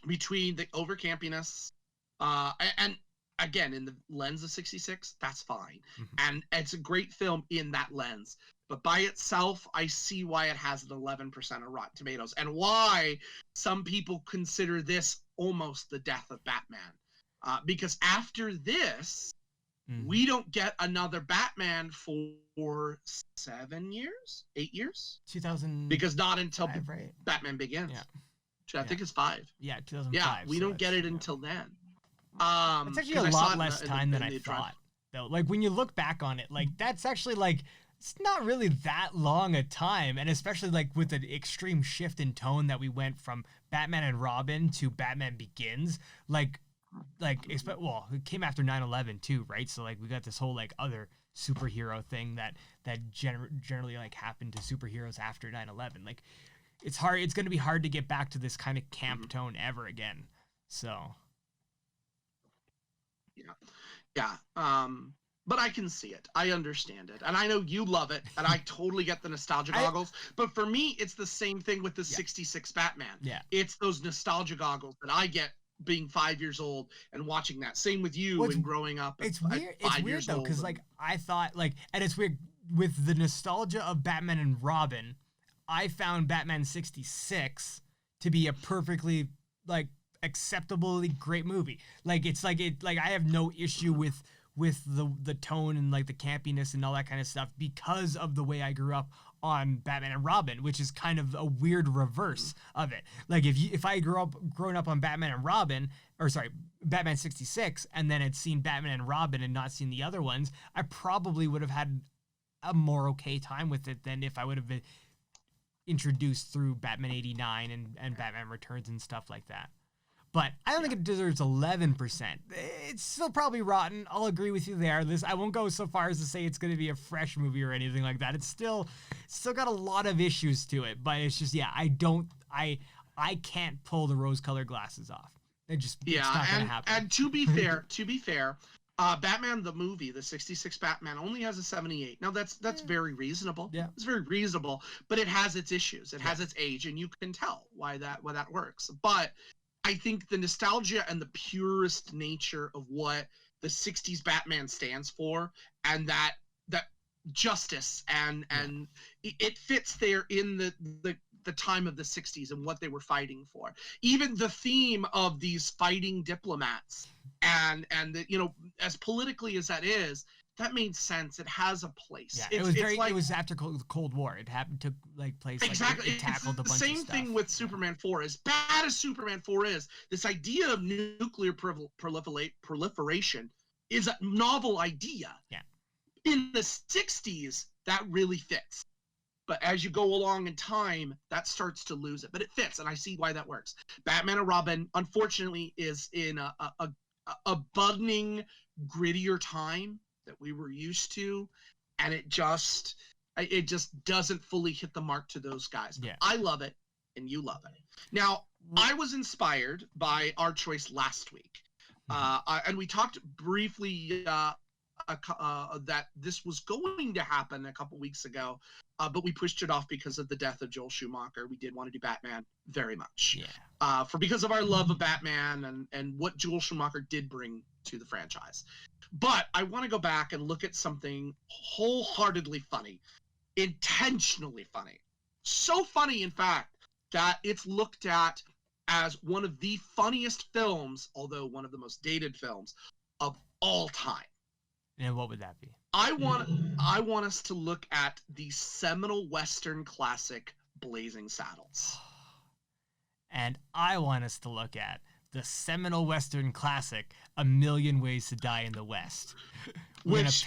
between the over campiness, and again, in the lens of 66, that's fine. And it's a great film in that lens. But by itself, I see why it has an 11% of Rotten Tomatoes and why some people consider this almost the death of Batman. Because after this, we don't get another Batman for 7 years, 8 years, 2000. Because not until right? Batman Begins. Yeah. Which I think is 5. Yeah, 2005. Yeah, we don't get it until then. It's actually a lot less time than I thought, though. Like, when you look back on it, like, that's actually, like, it's not really that long a time. And especially, like, with the extreme shift in tone that we went from Batman and Robin to Batman Begins, well, it came after 9/11 too, right? So, like, we got this whole, like, other superhero thing that generally, like, happened to superheroes after 9/11. Like, it's going to be hard to get back to this kind of camp tone ever again. So... Yeah. But I can see it. I understand it. And I know you love it. And I totally get the nostalgia goggles. But for me, it's the same thing with the 66 Batman. Yeah. It's those nostalgia goggles that I get being 5 years old and watching that. Same with you and growing up. It's weird. It's weird, though, because, like, I thought, like, and it's weird, with the nostalgia of Batman and Robin, I found Batman 66 to be a perfectly, like, acceptably great movie. Like, it's like I have no issue with the tone and, like, the campiness and all that kind of stuff because of the way I grew up on Batman and Robin, which is kind of a weird reverse of it. Like, if I grown up on Batman and Robin, or sorry, Batman 66, and then had seen Batman and Robin and not seen the other ones, I probably would have had a more okay time with it than if I would have been introduced through Batman 89 and Batman Returns and stuff like that. But I don't think it deserves 11%. It's still probably rotten. I'll agree with you there. I won't go so far as to say it's going to be a fresh movie or anything like that. It's still got a lot of issues to it. But it's just, I can't pull the rose-colored glasses off. It's not going to happen. And to be fair, Batman the movie, the 66 Batman, only has a 78. Now that's very reasonable. Yeah, it's very reasonable. But it has its issues. It has its age, and you can tell why that works. But I think the nostalgia and the purest nature of what the 60s Batman stands for, and that justice and it fits there in the time of the 60s and what they were fighting for. Even the theme of these fighting diplomats and the, you know, as politically as that is, that made sense. It has a place. Yeah, it was after the Cold War. It happened to, like, place. Exactly. Like, it tackled a bunch of stuff. Same thing with Superman 4. As bad as Superman 4 is, this idea of nuclear proliferation is a novel idea. Yeah. In the 60s, that really fits. But as you go along in time, that starts to lose it. But it fits, and I see why that works. Batman and Robin, unfortunately, is in a budding, grittier time that we were used to, and it just doesn't fully hit the mark to those guys. But I love it, and you love it. Now, I was inspired by our choice last week, and we talked briefly that this was going to happen a couple weeks ago, but we pushed it off because of the death of Joel Schumacher. We did want to do Batman very much, because of our love of Batman and what Joel Schumacher did bring to the franchise. But I want to go back and look at something wholeheartedly funny, intentionally funny. So funny, in fact, that it's looked at as one of the funniest films, although one of the most dated films, of all time. And what would that be? I want us to look at the seminal Western classic Blazing Saddles. And I want us to look at the seminal Western classic, A Million Ways to Die in the West. Which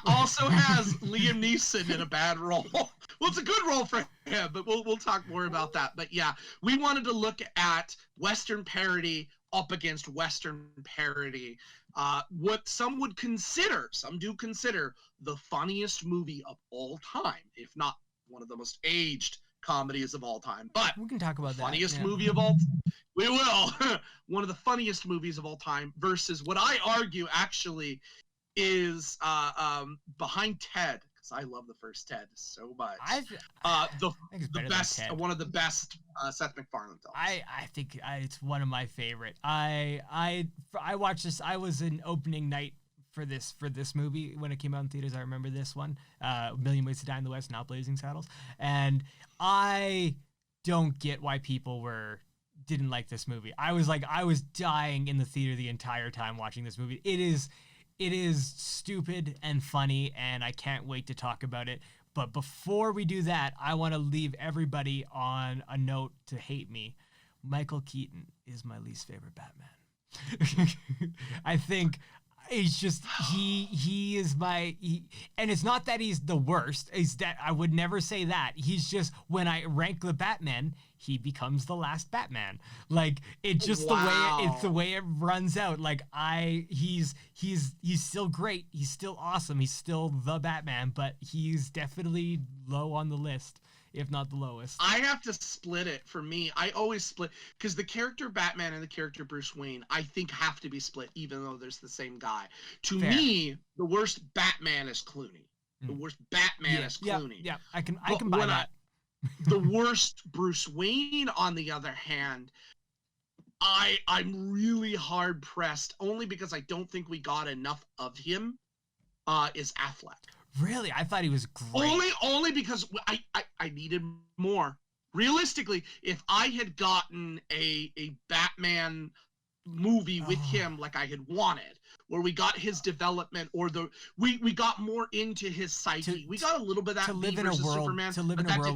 also has Liam Neeson in a bad role. Well, it's a good role for him, but we'll talk more about that. But yeah, we wanted to look at Western parody up against Western parody. What some do consider the funniest movie of all time, if not one of the most aged comedies of all time. But we can talk about funniest movie of all. We will. One of the funniest movies of all time versus what I argue actually is Behind Ted. because I love the first Ted so much. I The think it's better than best, Ted. one of the best Seth MacFarlane films. I think it's one of my favorite. I watched this. I was in opening night for this movie when it came out in theaters. I remember this one, A Million Ways to Die in the West, Not Blazing Saddles, and I don't get why people didn't like this movie. I was dying in the theater the entire time watching this movie. It is stupid and funny, and I can't wait to talk about it. But before we do that, I want to leave everybody on a note to hate me. Michael Keaton is my least favorite Batman. I think he's just he is and it's not that he's the worst. Is that I would never say that. He's just, when I rank the Batman, he becomes the last Batman. Like, it's just the way it runs out. Like, he's still great. He's still awesome. He's still the Batman, but he's definitely low on the list, if not the lowest. I have to split it. For me, I always split, because the character Batman and the character Bruce Wayne, I think, have to be split, even though there's the same guy. To me, the worst Batman is Clooney. The worst Batman is Clooney. Yeah, I can buy that. The worst Bruce Wayne, on the other hand, I'm really hard pressed, only because I don't think we got enough of him, is Affleck. Really? I thought he was great. Only because I needed more. Realistically, if I had gotten a Batman movie with him like I had wanted, where we got his development, or we got more into his psyche. We got a little bit of that to live in a world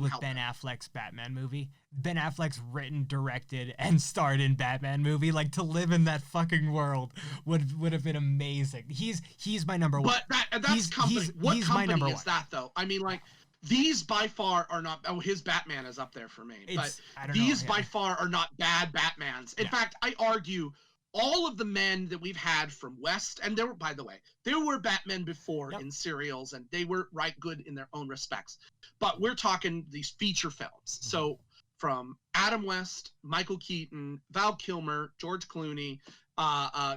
with Ben Affleck's Batman movie. Ben Affleck's written, directed, and starred in Batman movie. Like, to live in that fucking world would have been amazing. He's my number one. But that's company. What company is that, though? I mean, like, these by far are not. Oh, his Batman is up there for me. But these by far are not bad Batmans. In fact, I argue all of the men that we've had from West, and by the way, there were Batmen before in serials, and they were good in their own respects. But we're talking these feature films. So from Adam West, Michael Keaton, Val Kilmer, George Clooney,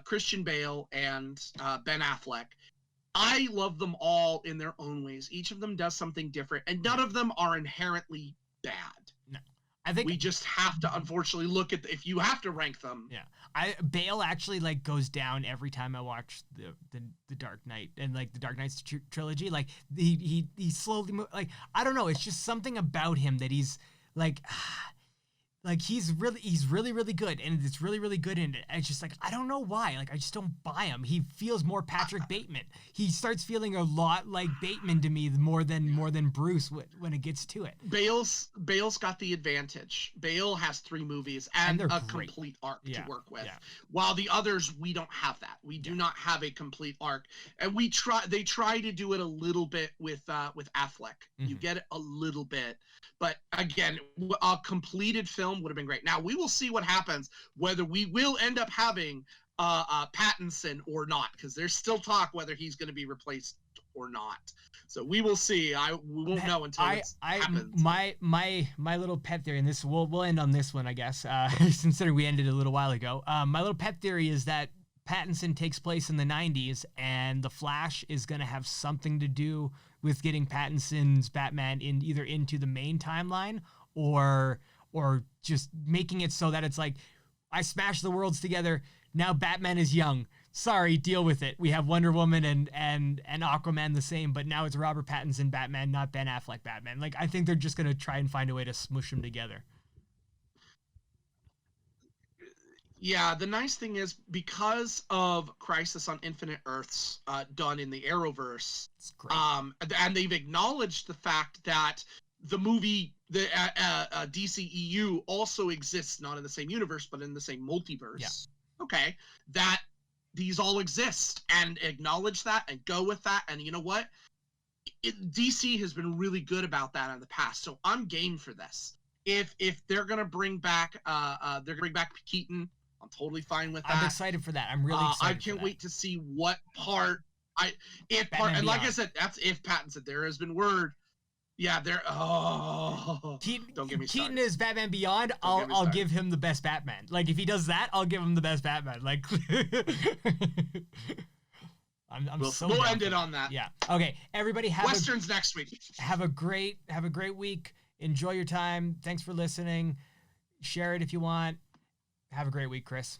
Christian Bale, and Ben Affleck. I love them all in their own ways. Each of them does something different, and none of them are inherently bad. No, I think we just have to, unfortunately, look at if you have to rank them. Yeah, Bale actually goes down every time I watch the Dark Knight and the Dark Knight's trilogy. Like, he slowly I don't know. It's just something about him that he's he's really good, and it's really good in it. And it's just I don't know why. I just don't buy him. He feels more Patrick Bateman. He starts feeling a lot like Bateman to me more than Bruce when it gets to it. Bale's got the advantage. Bale has 3 movies and a complete arc to work with. Yeah. While the others, we don't have that. We do not have a complete arc. And they try to do it a little bit with Affleck. Mm-hmm. You get it a little bit. But again, a completed film would have been great. Now, we will see what happens, whether we will end up having Pattinson or not, because there's still talk whether he's going to be replaced or not. So we will see. We won't know until it happens. My little pet theory, and this we'll end on this one, I guess, considering we ended a little while ago. My little pet theory is that Pattinson takes place in the 90s, and The Flash is going to have something to do with getting Pattinson's Batman either into the main timeline or just making it so that it's I smashed the worlds together. Now Batman is young. Sorry, deal with it. We have Wonder Woman and Aquaman the same, but now it's Robert Pattinson Batman, not Ben Affleck Batman. I think they're just going to try and find a way to smush them together. Yeah, the nice thing is, because of Crisis on Infinite Earths done in the Arrowverse, and they've acknowledged the fact that the movie, the DCEU, also exists not in the same universe, but in the same multiverse. Yeah. Okay, that these all exist, and acknowledge that and go with that. And you know what? DC has been really good about that in the past, so I'm game for this. If they're gonna bring back Keaton, I'm totally fine with that. I'm excited for that. I'm really excited. I can't wait to see what part. And like I said, that's if Pattinson. There has been word. Yeah, there. Oh, don't get me started. Keaton is Batman Beyond. I'll give him the best Batman. If he does that, I'll give him the best Batman. We'll end it on that. Yeah. Okay. Everybody Westerns next week. Have a great week. Enjoy your time. Thanks for listening. Share it if you want. Have a great week, Chris.